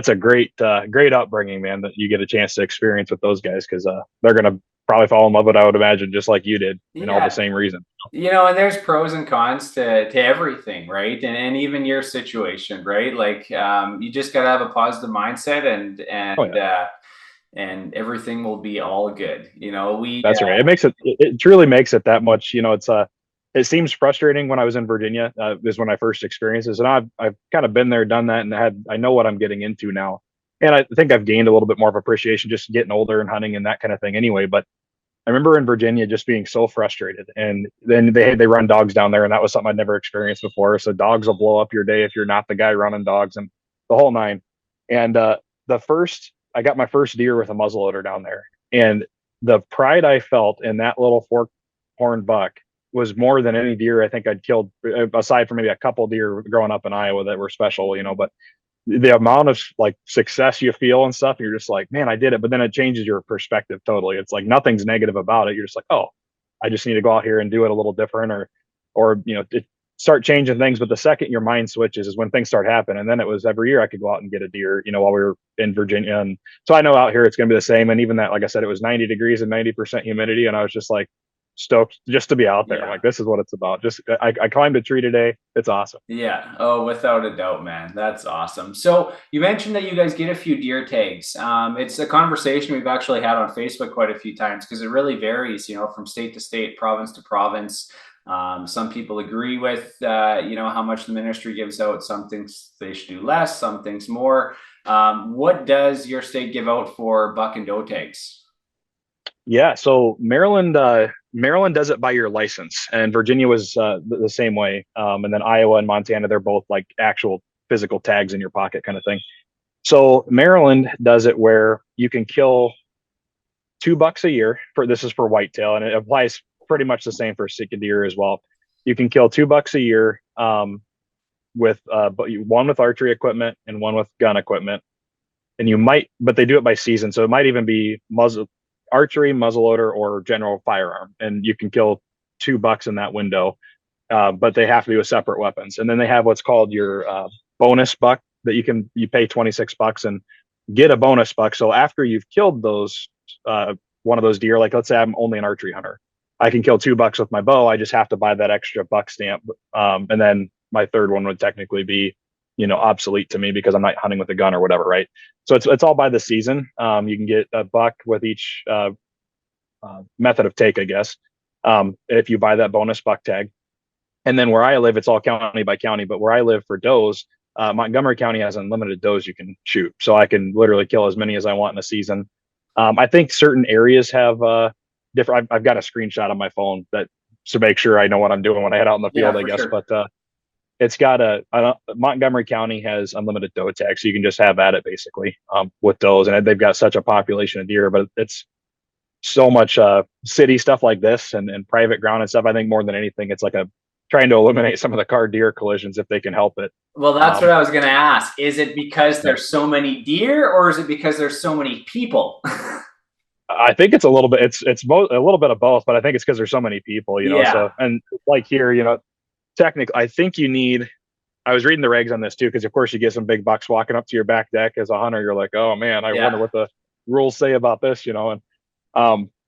a great upbringing, man, that you get a chance to experience with those guys. Cause, they're going to probably fall in love with it, I would imagine, just like you did, all the same reason. And there's pros and cons to everything, right? And even your situation, right? Like, you just got to have a positive mindset and everything will be all good. That's right. It truly makes it that much, it seems frustrating when I was in Virginia, is when I first experienced this. And I've kind of been there, done that, and I know what I'm getting into now. And I think I've gained a little bit more of appreciation just getting older and hunting and that kind of thing anyway. But I remember in Virginia just being so frustrated, and then they run dogs down there, and that was something I'd never experienced before. So dogs will blow up your day if you're not the guy running dogs and the whole nine. And I got my first deer with a muzzleloader down there, and the pride I felt in that little fork-horned buck was more than any deer I think I'd killed, aside from maybe a couple deer growing up in Iowa that were special, but the amount of like success you feel and stuff, you're just like, man, I did it. But then it changes your perspective totally. It's like nothing's negative about it. You're just like, oh, I just need to go out here and do it a little different, or start changing things. But the second your mind switches is when things start happening. And then it was every year I could go out and get a deer, while we were in Virginia. And so I know out here it's going to be the same. And even that, like I said, it was 90 degrees and 90% humidity, and I was just like stoked just to be out there. I'm like, this is what it's about. Just I climbed a tree today. It's awesome. Yeah. Oh, without a doubt, man. That's awesome. So you mentioned that you guys get a few deer tags. It's a conversation we've actually had on Facebook quite a few times because it really varies, from state to state, province to province. Some people agree with, how much the ministry gives out. Some things they should do less, some things more. What does your state give out for buck and doe tags? Yeah, so Maryland does it by your license, and Virginia was the same way. And then Iowa and Montana, they're both like actual physical tags in your pocket kind of thing. So Maryland does it where you can kill $2 a year this is for whitetail, and it applies pretty much the same for sika deer as well. You can kill $2 a year with one with archery equipment and one with gun equipment. And but they do it by season, so it might even be archery, muzzleloader, or general firearm, and you can kill $2 in that window, but they have to be with separate weapons. And then they have what's called your bonus buck that you pay $26 and get a bonus buck. So after you've killed those one of those deer, like let's say I'm only an archery hunter, I can kill $2 with my bow. I just have to buy that extra buck stamp, and then my third one would technically be obsolete to me because I'm not hunting with a gun or whatever, right? So it's all by the season. You can get a buck with each method of take, I guess, if you buy that bonus buck tag. And then where I live, it's all county by county. But where I live for does, Montgomery County has unlimited does you can shoot. So I can literally kill as many as I want in a season. I think certain areas have different. I've got a screenshot on my phone to make sure I know what I'm doing when I head out in the field, I guess. Sure. But it's got Montgomery County has unlimited doe tags, so you can just have at it basically with does, and they've got such a population of deer. But it's so much city stuff like this and private ground and stuff. I think more than anything, it's like trying to eliminate some of the car deer collisions if they can help it. Well, that's what I was going to ask. Is it because there's so many deer, or is it because there's so many people? I think it's a little bit. It's a little bit of both, but I think it's because there's so many people. So and like here, technically, I think you need. I was reading the regs on this too, because of course you get some big bucks walking up to your back deck as a hunter. You're like, oh man, I wonder what the rules say about this, And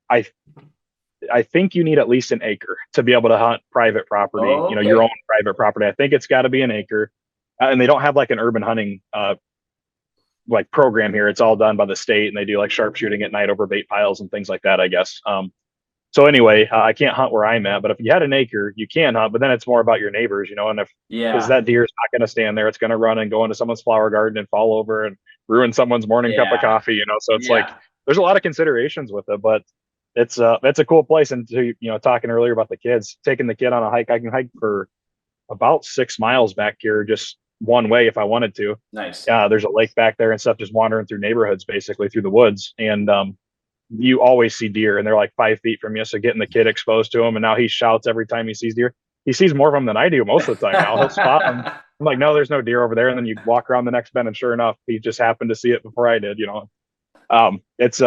I think you need at least an acre to be able to hunt private property. Your own private property. I think it's got to be an acre, and they don't have like an urban hunting like program here. It's all done by the state, and they do like sharpshooting at night over bait piles and things like that, I guess. So anyway, I can't hunt where I'm at, but if you had an acre, you can hunt, but then it's more about your neighbors, and because that deer is not going to stand there, it's going to run and go into someone's flower garden and fall over and ruin someone's morning cup of coffee, so it's like, there's a lot of considerations with it, but it's a cool place. And to, talking earlier about the kids, taking the kid on a hike, I can hike for about 6 miles back here, just one way if I wanted to. Nice. There's a lake back there and stuff, just wandering through neighborhoods, basically through the woods. And, you always see deer, and they're like 5 feet from you. So getting the kid exposed to them, and now he shouts every time he sees deer. He sees more of them than I do most of the time. Now he'll spot them. I'm like, no, there's no deer over there. And then you walk around the next bend, and sure enough, he just happened to see it before I did. It's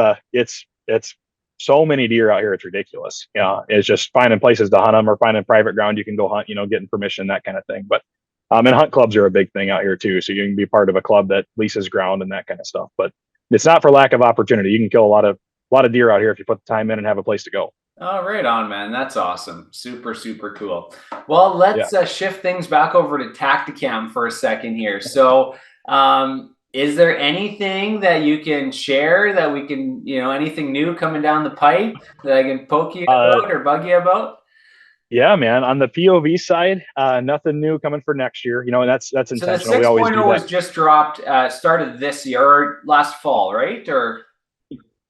so many deer out here. It's ridiculous. It's just finding places to hunt them or finding private ground you can go hunt, getting permission, that kind of thing. But and hunt clubs are a big thing out here too. So you can be part of a club that leases ground and that kind of stuff. But it's not for lack of opportunity. You can kill a lot of deer out here if you put the time in and have a place to go. Oh, right on, man. That's awesome. Super, super cool. Well, let's shift things back over to Tactacam for a second here. So, is there anything that you can share that we can, anything new coming down the pipe that I can poke you about or bug you about? Yeah, man. On the POV side, nothing new coming for next year. And that's intentional. So the 6.0 was just dropped, started this year or last fall, right? Or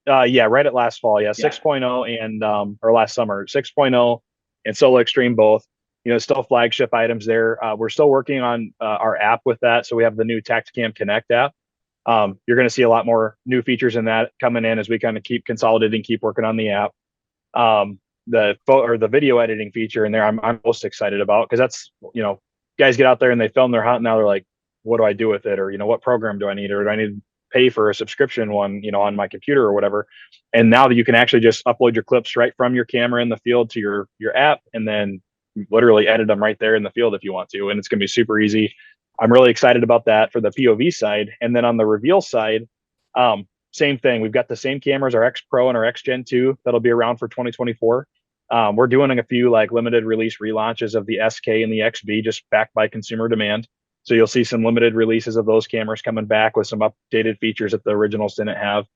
yeah, right at last fall. Yeah, 6.0 and or last summer, 6.0 and Solo Extreme both. Still flagship items there. We're still working on our app with that. So we have the new Tactacam Connect app. You're going to see a lot more new features in that coming in as we kind of keep consolidating, keep working on the app. The video editing feature in there, I'm most excited about, because that's, guys get out there and they film their hunt. Now they're like, what do I do with it? Or, what program do I need? Or do I need to pay for a subscription one, on my computer or whatever? And now that you can actually just upload your clips right from your camera in the field to your app, and then literally edit them right there in the field if you want to. And it's going to be super easy. I'm really excited about that for the POV side. And then on the reveal side, same thing. We've got the same cameras, our X Pro and our X Gen 2, that'll be around for 2024. We're doing a few like limited release relaunches of the SK and the XB, just backed by consumer demand. So you'll see some limited releases of those cameras coming back with some updated features that the originals didn't have.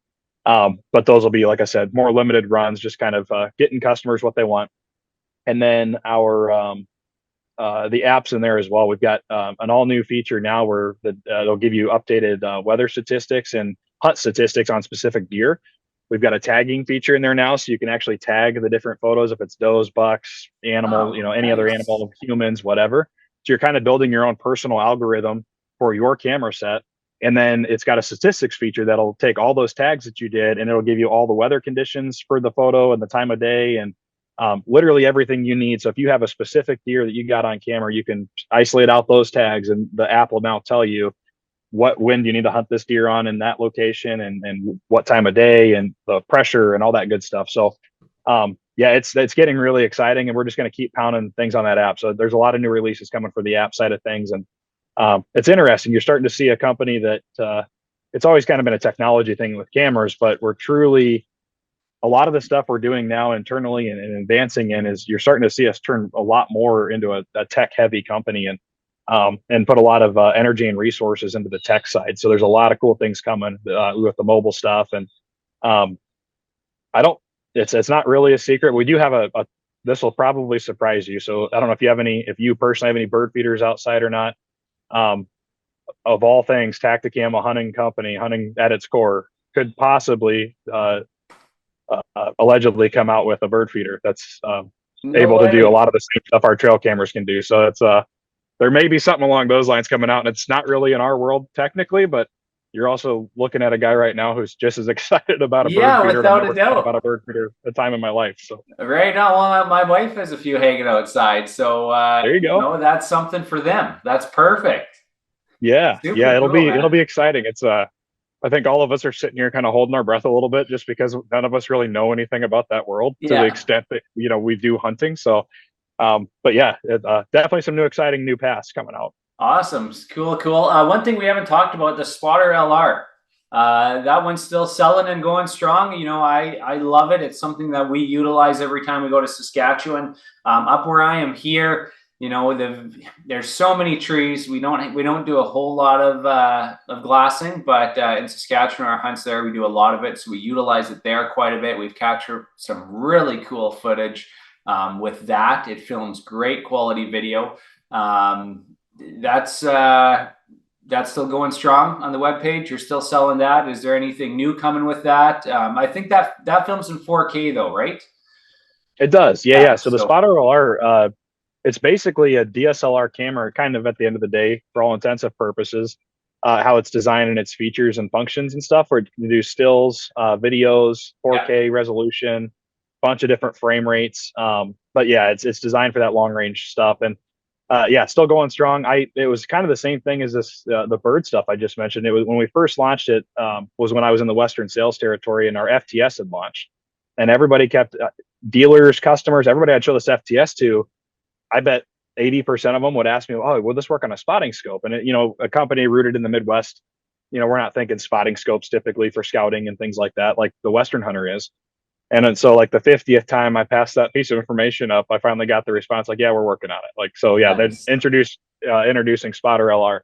But those will be, like I said, more limited runs, just kind of getting customers what they want. And then our the apps in there as well. We've got an all new feature now where they'll give you updated weather statistics and hunt statistics on specific deer. We've got a tagging feature in there now, so you can actually tag the different photos if it's does, bucks, animal, any other animal, humans, whatever. So you're kind of building your own personal algorithm for your camera set. And then it's got a statistics feature that'll take all those tags that you did, and it'll give you all the weather conditions for the photo and the time of day and literally everything you need. So if you have a specific deer that you got on camera, you can isolate out those tags, and the app will now tell you what wind you need to hunt this deer on in that location, and what time of day, and the pressure and all that good stuff. So it's getting really exciting, and we're just going to keep pounding things on that app. So there's a lot of new releases coming for the app side of things. And it's interesting. You're starting to see a company that it's always kind of been a technology thing with cameras, but we're truly, a lot of the stuff we're doing now internally and advancing in, is you're starting to see us turn a lot more into a tech heavy company, and put a lot of energy and resources into the tech side. So there's a lot of cool things coming with the mobile stuff. And it's not really a secret. We do have this will probably surprise you. So I don't know if you personally have any bird feeders outside or not. Of all things, Tactacam, a hunting company, hunting at its core, could possibly allegedly come out with a bird feeder that's able to do a lot of the same stuff our trail cameras can do. So it's there may be something along those lines coming out, and it's not really in our world technically, but you're also looking at a guy right now who's just as excited about a bird feeder. Yeah, without a doubt. About a bird feeder at the time in my life. So right now, well, my wife has a few hanging outside, so there you go. That's something for them. That's perfect. Yeah, Super it'll cool, be exciting. It's I think all of us are sitting here kind of holding our breath a little bit, just because none of us really know anything about that world to the extent that we do hunting. So, but yeah, definitely some exciting new paths coming out. Awesome, cool. One thing we haven't talked about, the Spotter LR. That one's still selling and going strong. I love it. It's something that we utilize every time we go to Saskatchewan. Up where I am here, there's so many trees. We don't do a whole lot of glassing, but in Saskatchewan, our hunts there, we do a lot of it. So we utilize it there quite a bit. We've captured some really cool footage with that. It films great quality video. That's still going strong on the webpage. You're still selling that. Is there anything new coming with that? I think that films in 4K though, right? It does. Yeah. So the Spotter LR, it's basically a DSLR camera, kind of at the end of the day, for all intents and purposes. How it's designed and its features and functions and stuff, where you can do stills, videos, 4K resolution, bunch of different frame rates. But yeah, it's designed for that long range stuff. And still going strong. It was kind of the same thing as this the bird stuff I just mentioned. It was when we first launched it, was when I was in the Western Sales Territory and our FTS had launched. and everybody kept dealers, customers, everybody I'd show this FTS to. I bet 80% of them would ask me, "Oh, will this work on a spotting scope?" And it, a company rooted in the Midwest, we're not thinking spotting scopes typically for scouting and things like that, like the Western hunter is. And then so like the 50th time I passed that piece of information up, I finally got the response like, "Yeah, we're working on it." Like, so yeah, Nice. then introducing Spotter LR.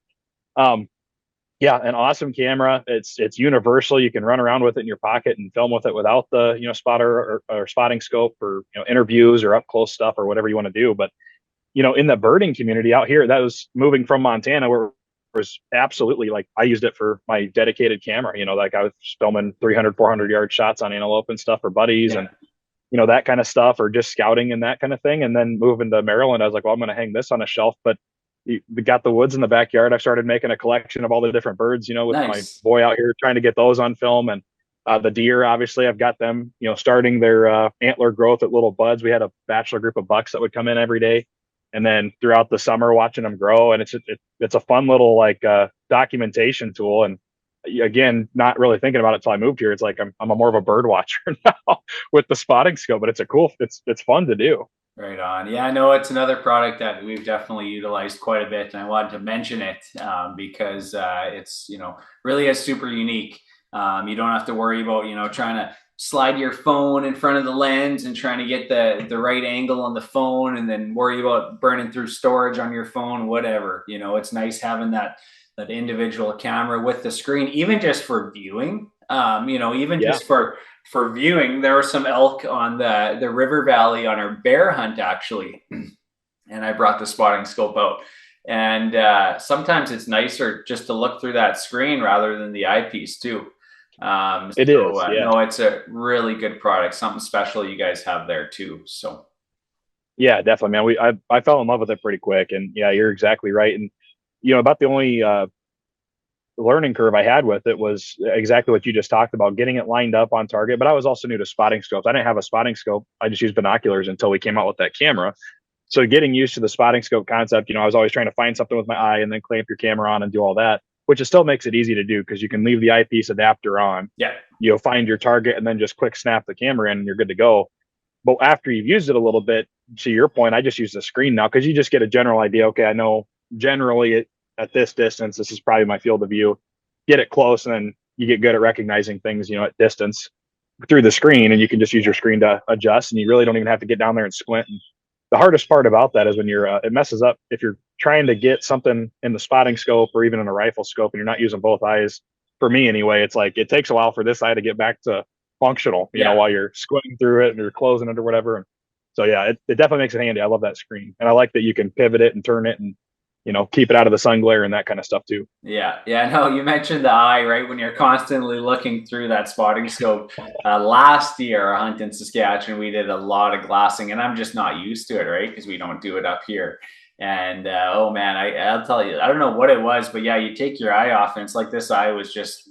Yeah, an awesome camera. It's universal. You can run around with it in your pocket and film with it without the spotter or spotting scope for interviews or up close stuff or whatever you want to do. But in the birding community out here, that was moving from Montana, where it was absolutely like I used it for my dedicated camera. Like I was filming 300, 400 yard shots on antelope and stuff for buddies and that kind of stuff, or just scouting and that kind of thing. And then moving to Maryland, I was like, well, I'm going to hang this on a shelf, but we got the woods in the backyard. I started making a collection of all the different birds, with Nice. my boy out here trying to get those on film. And the deer, obviously, I've got them, starting their antler growth at little buds. We had a bachelor group of bucks that would come in every day, and then throughout the summer watching them grow. And it's a fun little like documentation tool. And again, not really thinking about it till I moved here. It's like I'm a more of a bird watcher now with the spotting scope, but it's fun to do. Right on. Yeah, I know it's another product that we've definitely utilized quite a bit, and I wanted to mention it because it's really is super unique. You don't have to worry about trying to slide your phone in front of the lens and trying to get the right angle on the phone, and then worry about burning through storage on your phone. Whatever, it's nice having that individual camera with the screen, even just for viewing. Just for viewing. There were some elk on the river valley on our bear hunt, actually. And I brought the spotting scope out. And sometimes it's nicer just to look through that screen rather than the eyepiece too. It is. Yeah. No, it's a really good product. Something special you guys have there too. So. Yeah, definitely, man. I fell in love with it pretty quick. And yeah, you're exactly right. And, about the only learning curve I had with it was exactly what you just talked about, getting it lined up on target. But I was also new to spotting scopes. I didn't have a spotting scope. I just used binoculars until we came out with that camera. So getting used to the spotting scope concept, I was always trying to find something with my eye and then clamp your camera on and do all that, which still makes it easy to do because you can leave the eyepiece adapter on. Yeah. Find your target and then just quick snap the camera in and you're good to go. But after you've used it a little bit, to your point, I just use the screen now because you just get a general idea. Okay, I know generally at this distance, this is probably my field of view. Get it close, and then you get good at recognizing things, at distance through the screen, and you can just use your screen to adjust, and you really don't even have to get down there and squint. And the hardest part about that is when you're, it messes up if you're trying to get something in the spotting scope or even in a rifle scope, and you're not using both eyes. For me, anyway, it's like it takes a while for this eye to get back to functional, while you're squinting through it and you're closing it or whatever. And so, yeah, it definitely makes it handy. I love that screen, and I like that you can pivot it and turn it and keep it out of the sun glare and that kind of stuff too. Yeah. No, you mentioned the eye, right? When you're constantly looking through that spotting scope. Last year, our hunt in Saskatchewan, we did a lot of glassing, and I'm just not used to it, right? Because we don't do it up here. And oh man, I'll tell you, I don't know what it was, but yeah, you take your eye off, and it's like this eye was just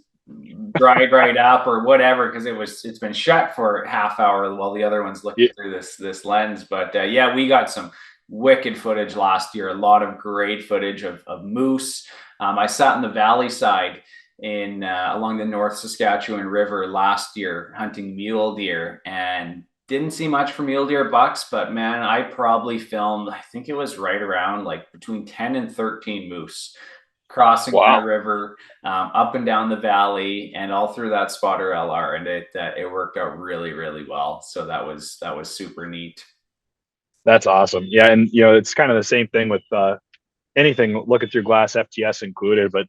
dried right up or whatever, because it's been shut for half hour while the other one's looking through this lens. But yeah, we got some wicked footage last year, a lot of great footage of moose. I sat in the valley side in along the North Saskatchewan River last year hunting mule deer, and didn't see much for mule deer bucks, but man, I probably filmed, I think it was right around like between 10 and 13 moose crossing the river, up and down the valley, and all through that spotter LR, and it worked out really, really well. So that was super neat. That's awesome. Yeah. And, it's kind of the same thing with anything looking through glass, FTS included, but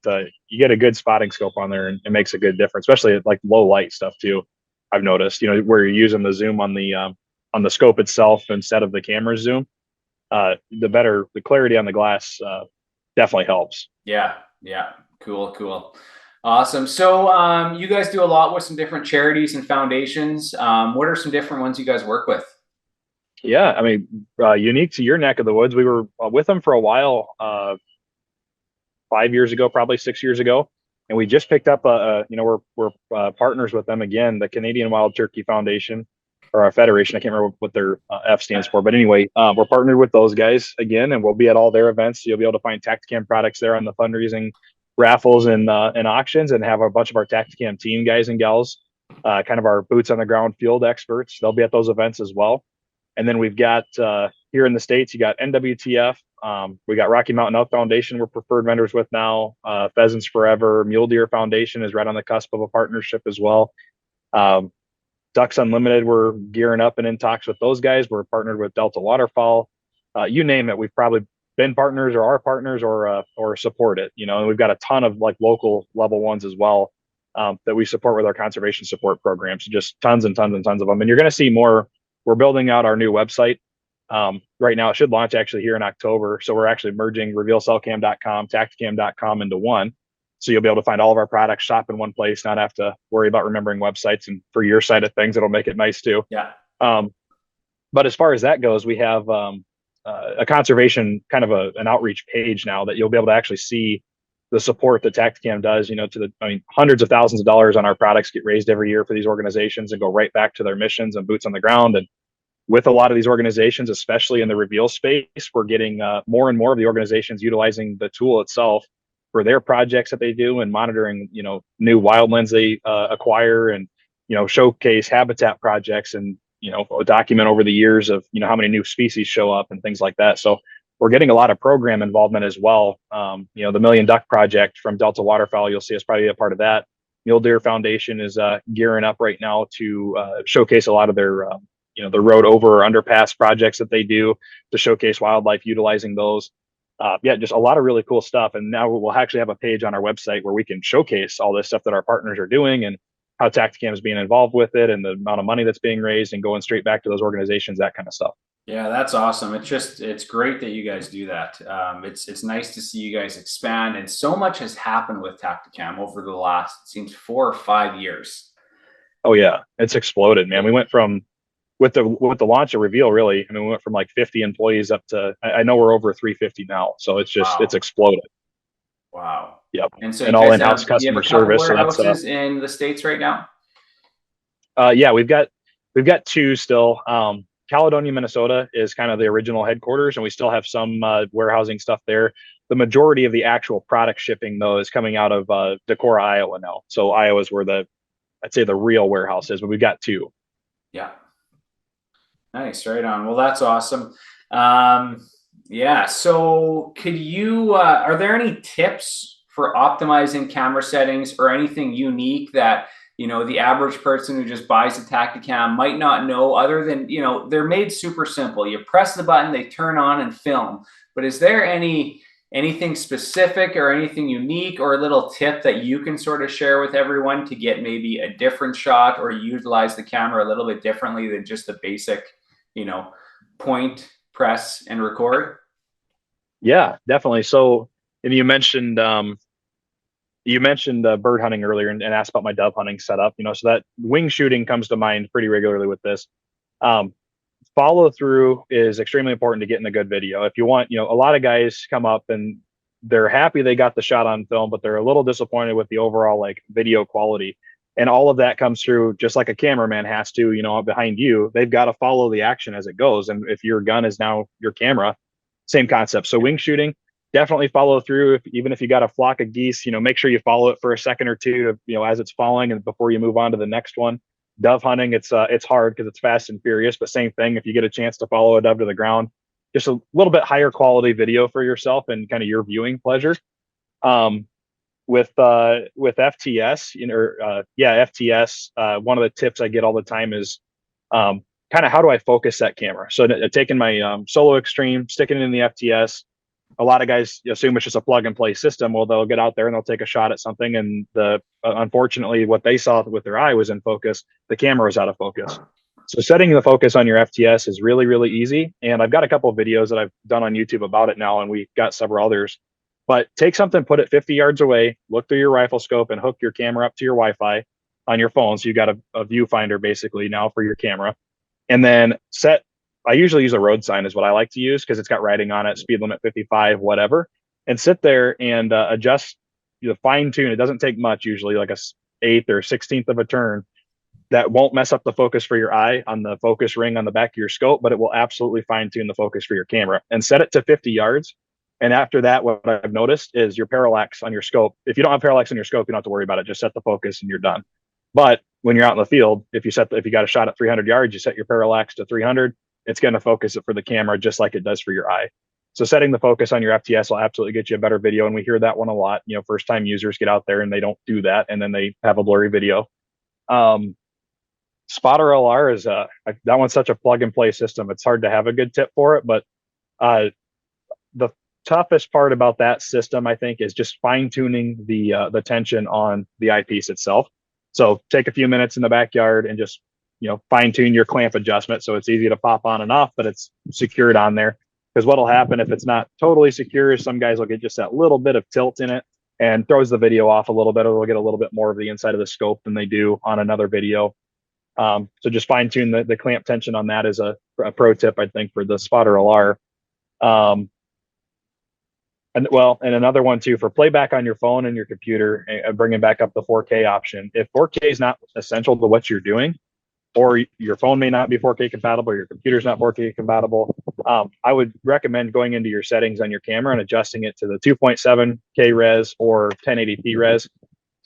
you get a good spotting scope on there and it makes a good difference, especially at like low light stuff too. I've noticed, where you're using the zoom on the scope itself instead of the camera zoom, the clarity on the glass definitely helps. Yeah. Cool. Awesome. So you guys do a lot with some different charities and foundations. What are some different ones you guys work with? Yeah, I mean, unique to your neck of the woods, we were with them for a while, 5 years ago, probably 6 years ago, and we just picked up we're partners with them again, the Canadian Wild Turkey Foundation, or our federation. I can't remember what their F stands for, but anyway, we're partnered with those guys again, and we'll be at all their events. So you'll be able to find Tactacam products there on the fundraising raffles and auctions, and have a bunch of our Tactacam team guys and gals kind of our boots on the ground field experts. They'll be at those events as well. And then we've got here in the States, you got NWTF. We got Rocky Mountain Elk Foundation, we're preferred vendors with now. Pheasants Forever, Mule Deer Foundation is right on the cusp of a partnership as well. Ducks Unlimited, we're gearing up and in talks with those guys. We're partnered with Delta Waterfowl. You name it, we've probably been partners or are partners or support it. You know, and we've got a ton of like local level ones as well that we support with our conservation support programs. Just tons and tons and tons of them. And you're going to see more. We're building out our new website. Right now, it should launch actually here in October. So we're actually merging revealcellcam.com, tactacam.com into one. So you'll be able to find all of our products, shop in one place, not have to worry about remembering websites. And for your side of things, it'll make it nice too. Yeah. But as far as that goes, we have a conservation kind of an outreach page now that you'll be able to actually see the support that Tactacam does, you know, hundreds of thousands of dollars on our products get raised every year for these organizations and go right back to their missions and boots on the ground. And with a lot of these organizations, especially in the reveal space, we're getting more and more of the organizations utilizing the tool itself for their projects that they do and monitoring, you know, new wildlands they acquire and, you know, showcase habitat projects and, you know, document over the years of, you know, how many new species show up and things like that. So we're getting a lot of program involvement as well. You know, the Million Duck Project from Delta Waterfowl, you'll see us probably a part of that. Mule Deer Foundation is gearing up right now to showcase a lot of their, you know, the road over or underpass projects that they do to showcase wildlife utilizing those. Yeah, just a lot of really cool stuff. And now we'll actually have a page on our website where we can showcase all this stuff that our partners are doing and how Tactacam is being involved with it and the amount of money that's being raised and going straight back to those organizations, that kind of stuff. Yeah, that's awesome. It's great that you guys do that. It's nice to see you guys expand, and so much has happened with Tactacam over the last, it seems, 4 or 5 years. Oh yeah, it's exploded, man. We went from with the launch of Reveal, really. I mean, we went from like 50 employees up to I know we're over 350 now. So it's just It's exploded. Wow. Yep. And so and all in-house customer service. So warehouses in the States right now? Yeah, we've got 2 still. Caledonia, Minnesota is kind of the original headquarters, and we still have some warehousing stuff there. The majority of the actual product shipping, though, is coming out of Decorah, Iowa now. So Iowa is where I'd say the real warehouse is, but we've got 2. Yeah. Nice. Right on. Well, that's awesome. Yeah. So could you, are there any tips for optimizing camera settings or anything unique that, you know, the average person who just buys a Tactacam might not know, other than, you know, they're made super simple. You press the button, they turn on and film. But is there anything specific or anything unique or a little tip that you can sort of share with everyone to get maybe a different shot or utilize the camera a little bit differently than just the basic, you know, point, press, and record? Yeah, definitely. So, and you mentioned bird hunting earlier and asked about my dove hunting setup, you know, so that wing shooting comes to mind pretty regularly with this. Follow through is extremely important to getting a good video. If you want, you know, a lot of guys come up and they're happy they got the shot on film, but they're a little disappointed with the overall like video quality. And all of that comes through just like a cameraman has to, you know, behind you, they've got to follow the action as it goes. And if your gun is now your camera, same concept. So wing shooting, definitely follow through. Even if you got a flock of geese, you know, make sure you follow it for a second or two to, you know, as it's falling and before you move on to the next one. Dove hunting, it's hard because it's fast and furious, but same thing. If you get a chance to follow a dove to the ground, just a little bit higher quality video for yourself and kind of your viewing pleasure. With FTS, you know, FTS, one of the tips I get all the time is kind of how do I focus that camera? So taking my Solo Extreme, sticking it in the FTS. A lot of guys assume it's just a plug and play system. Well, they'll get out there and they'll take a shot at something, and unfortunately, what they saw with their eye was in focus. The camera is out of focus. So setting the focus on your FTS is really, really easy. And I've got a couple of videos that I've done on YouTube about it now, and we've got several others. But take something, put it 50 yards away, look through your rifle scope, and hook your camera up to your Wi-Fi on your phone. So you've got a viewfinder basically now for your camera. And then I usually use a road sign is what I like to use because it's got writing on it, speed limit 55, whatever. And sit there and adjust, fine tune. It doesn't take much, usually like a 1/8 or 1/16 of a turn. That won't mess up the focus for your eye on the focus ring on the back of your scope, but it will absolutely fine tune the focus for your camera. And set it to 50 yards. And after that, what I've noticed is your parallax on your scope. If you don't have parallax on your scope, you don't have to worry about it. Just set the focus and you're done. But when you're out in the field, if you got a shot at 300 yards, you set your parallax to 300, it's going to focus it for the camera just like it does for your eye. So setting the focus on your FTS will absolutely get you a better video. And we hear that one a lot. First time users get out there and they don't do that, and then they have a blurry video. Spotter LR is that one's such a plug and play system. It's hard to have a good tip for it, but the toughest part about that system, I think, is just fine tuning the tension on the eyepiece itself. So take a few minutes in the backyard and just fine tune your clamp adjustment so it's easy to pop on and off, but it's secured on there. Because what'll happen if it's not totally secure is some guys will get just that little bit of tilt in it and throws the video off a little bit, or they'll get a little bit more of the inside of the scope than they do on another video. So just fine tune the clamp tension on that is a pro tip, I think, for the Spotter LR. And another one too, for playback on your phone and your computer, bringing back up the 4K option. If 4K is not essential to what you're doing, or your phone may not be 4K compatible, or your computer's not 4K compatible, I would recommend going into your settings on your camera and adjusting it to the 2.7K res or 1080p res.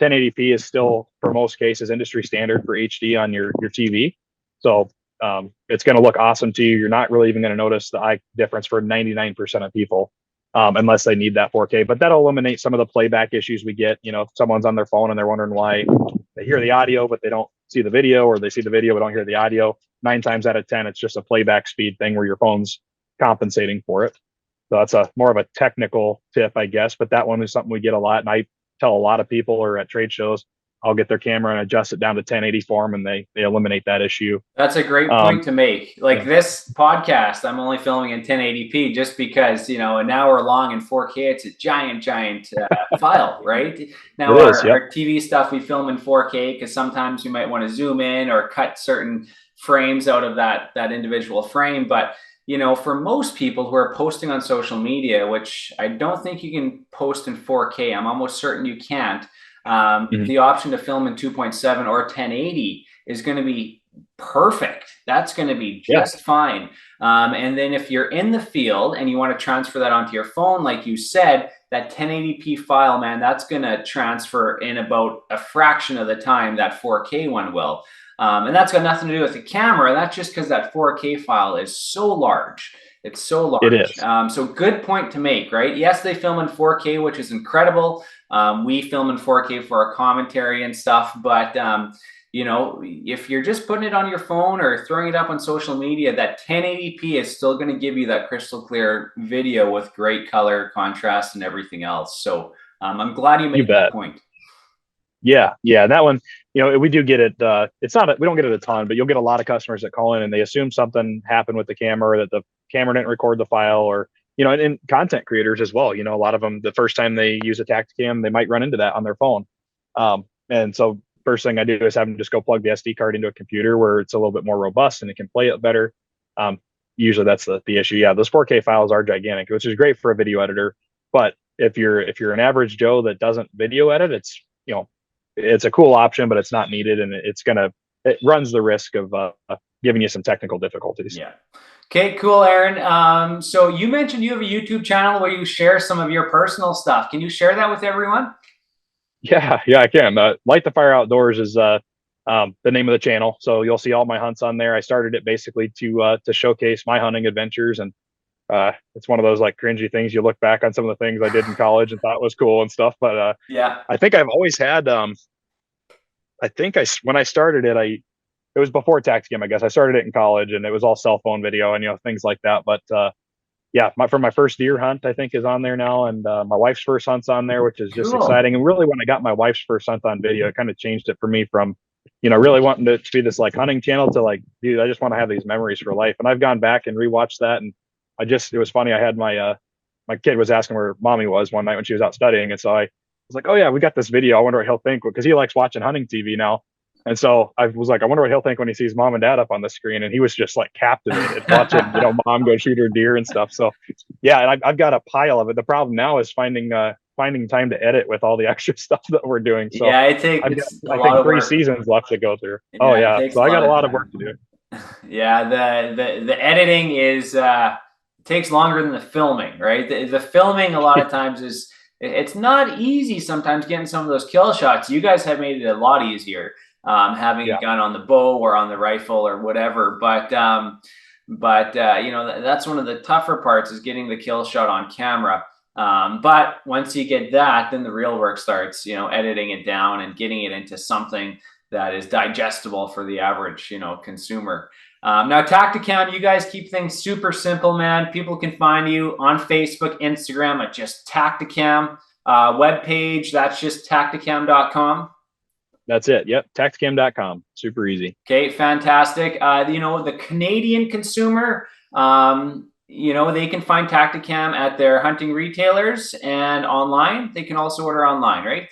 1080p is still, for most cases, industry standard for HD on your TV. So it's going to look awesome to you. You're not really even going to notice the eye difference for 99% of people, unless they need that 4K. But that'll eliminate some of the playback issues we get. If someone's on their phone and they're wondering why they hear the audio, but they don't see the video, or they see the video but don't hear the audio, 9 times out of 10, it's just a playback speed thing where your phone's compensating for it. So that's more of a technical tip, I guess. But that one is something we get a lot. And I tell a lot of people, or at trade shows, I'll get their camera and adjust it down to 1080 for them, and they eliminate that issue. That's a great point to make. Like this podcast, I'm only filming in 1080p just because, an hour long in 4K, it's a giant file, right? Now our TV stuff, we film in 4K because sometimes we might want to zoom in or cut certain frames out of that individual frame. But for most people who are posting on social media, which I don't think you can post in 4K, I'm almost certain you can't. The option to film in 2.7 or 1080 is going to be perfect. That's going to be just fine. And then if you're in the field and you want to transfer that onto your phone, like you said, that 1080p file, man, that's going to transfer in about a fraction of the time that 4K one will. And that's got nothing to do with the camera. That's just because that 4K file is so large. It's so large. It is. So good point to make, right? Yes, they film in 4K, which is incredible. We film in 4K for our commentary and stuff. But, if you're just putting it on your phone or throwing it up on social media, that 1080p is still going to give you that crystal clear video with great color, contrast, and everything else. So I'm glad you made that point. Yeah. That one, we do get it. We don't get it a ton, but you'll get a lot of customers that call in and they assume something happened with the camera, or that the camera didn't record the file, or, and content creators as well. A lot of them, the first time they use a Tactacam, they might run into that on their phone. And so first thing I do is have them just go plug the SD card into a computer where it's a little bit more robust and it can play it better. Usually that's the issue. Yeah, those 4K files are gigantic, which is great for a video editor. But if you're an average Joe that doesn't video edit, it's a cool option, but it's not needed, and it runs the risk of giving you some technical difficulties. Yeah. Okay, cool, Aaron. So you mentioned you have a YouTube channel where you share some of your personal stuff. Can you share that with everyone? Yeah, I can. Light the Fire Outdoors is the name of the channel. So you'll see all my hunts on there. I started it basically to showcase my hunting adventures, and it's one of those like cringy things. You look back on some of the things I did in college and thought was cool and stuff. But I think I've always had. When I started it, it was before Tactacam, I guess. I started it in college, and it was all cell phone video and things like that. But for my first deer hunt, I think is on there now, and my wife's first hunt's on there, which is just exciting. And really, when I got my wife's first hunt on video, it kind of changed it for me from really wanting to be this like hunting channel to like, dude, I just want to have these memories for life. And I've gone back and rewatched that, and it was funny. I had my kid was asking where mommy was one night when she was out studying, and so I was like, oh yeah, we got this video. I wonder what he'll think, because he likes watching hunting TV now. And so I was like, I wonder what he'll think when he sees mom and dad up on the screen. And he was just like captivated watching, mom go shoot her deer and stuff. So yeah, and I've got a pile of it. The problem now is finding time to edit with all the extra stuff that we're doing. So yeah, I think 3 work. Seasons left to go through. So I got a lot of work to do. Yeah, the editing is takes longer than the filming, right? The filming a lot of times it's not easy sometimes getting some of those kill shots. You guys have made it a lot easier. having a gun on the bow or on the rifle or whatever. But you know, that's one of the tougher parts, is getting the kill shot on camera. But once you get that, then the real work starts, you know, editing it down and getting it into something that is digestible for the average, you know, consumer. Now, Tactacam, you guys keep things super simple, man. People can find you on Facebook, Instagram at just Tactacam. Webpage, that's just Tactacam.com. That's it. Yep. Tactacam.com. Super easy. Okay, fantastic. You know, the Canadian consumer, you know, they can find Tactacam at their hunting retailers and online. They can also order online, right?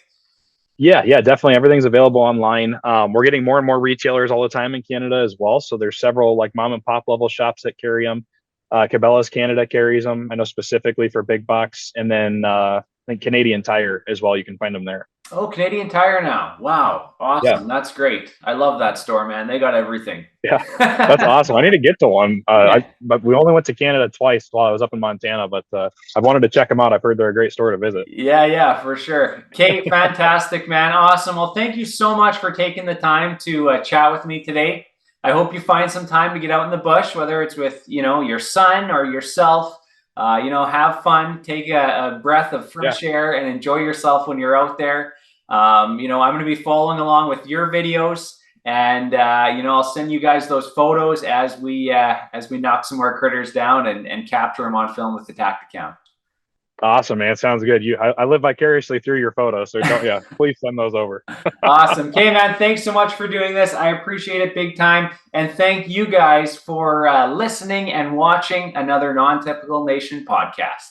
Yeah, definitely. Everything's available online. We're getting more and more retailers all the time in Canada as well. So there's several like mom and pop level shops that carry them. Cabela's Canada carries them, I know, specifically for big bucks. And then I think Canadian Tire as well. You can find them there. Oh, Canadian Tire now. Wow. Awesome. Yeah. That's great. I love that store, man. They got everything. Yeah, that's awesome. I need to get to one. But we only went to Canada twice while I was up in Montana, but I wanted to check them out. I've heard they're a great store to visit. Yeah, for sure. Kate, fantastic, man. Awesome. Well, thank you so much for taking the time to chat with me today. I hope you find some time to get out in the bush, whether it's with, you know, your son or yourself. You know, have fun, take a breath of fresh air and enjoy yourself when you're out there. You know, I'm going to be following along with your videos, and you know, I'll send you guys those photos as we knock some more critters down and capture them on film with the Tactacam. Awesome, man. Sounds good. I live vicariously through your photos, so please send those over. Awesome. Okay, man, thanks so much for doing this. I appreciate it big time. And thank you guys for listening and watching another Non-Typical Nation podcast.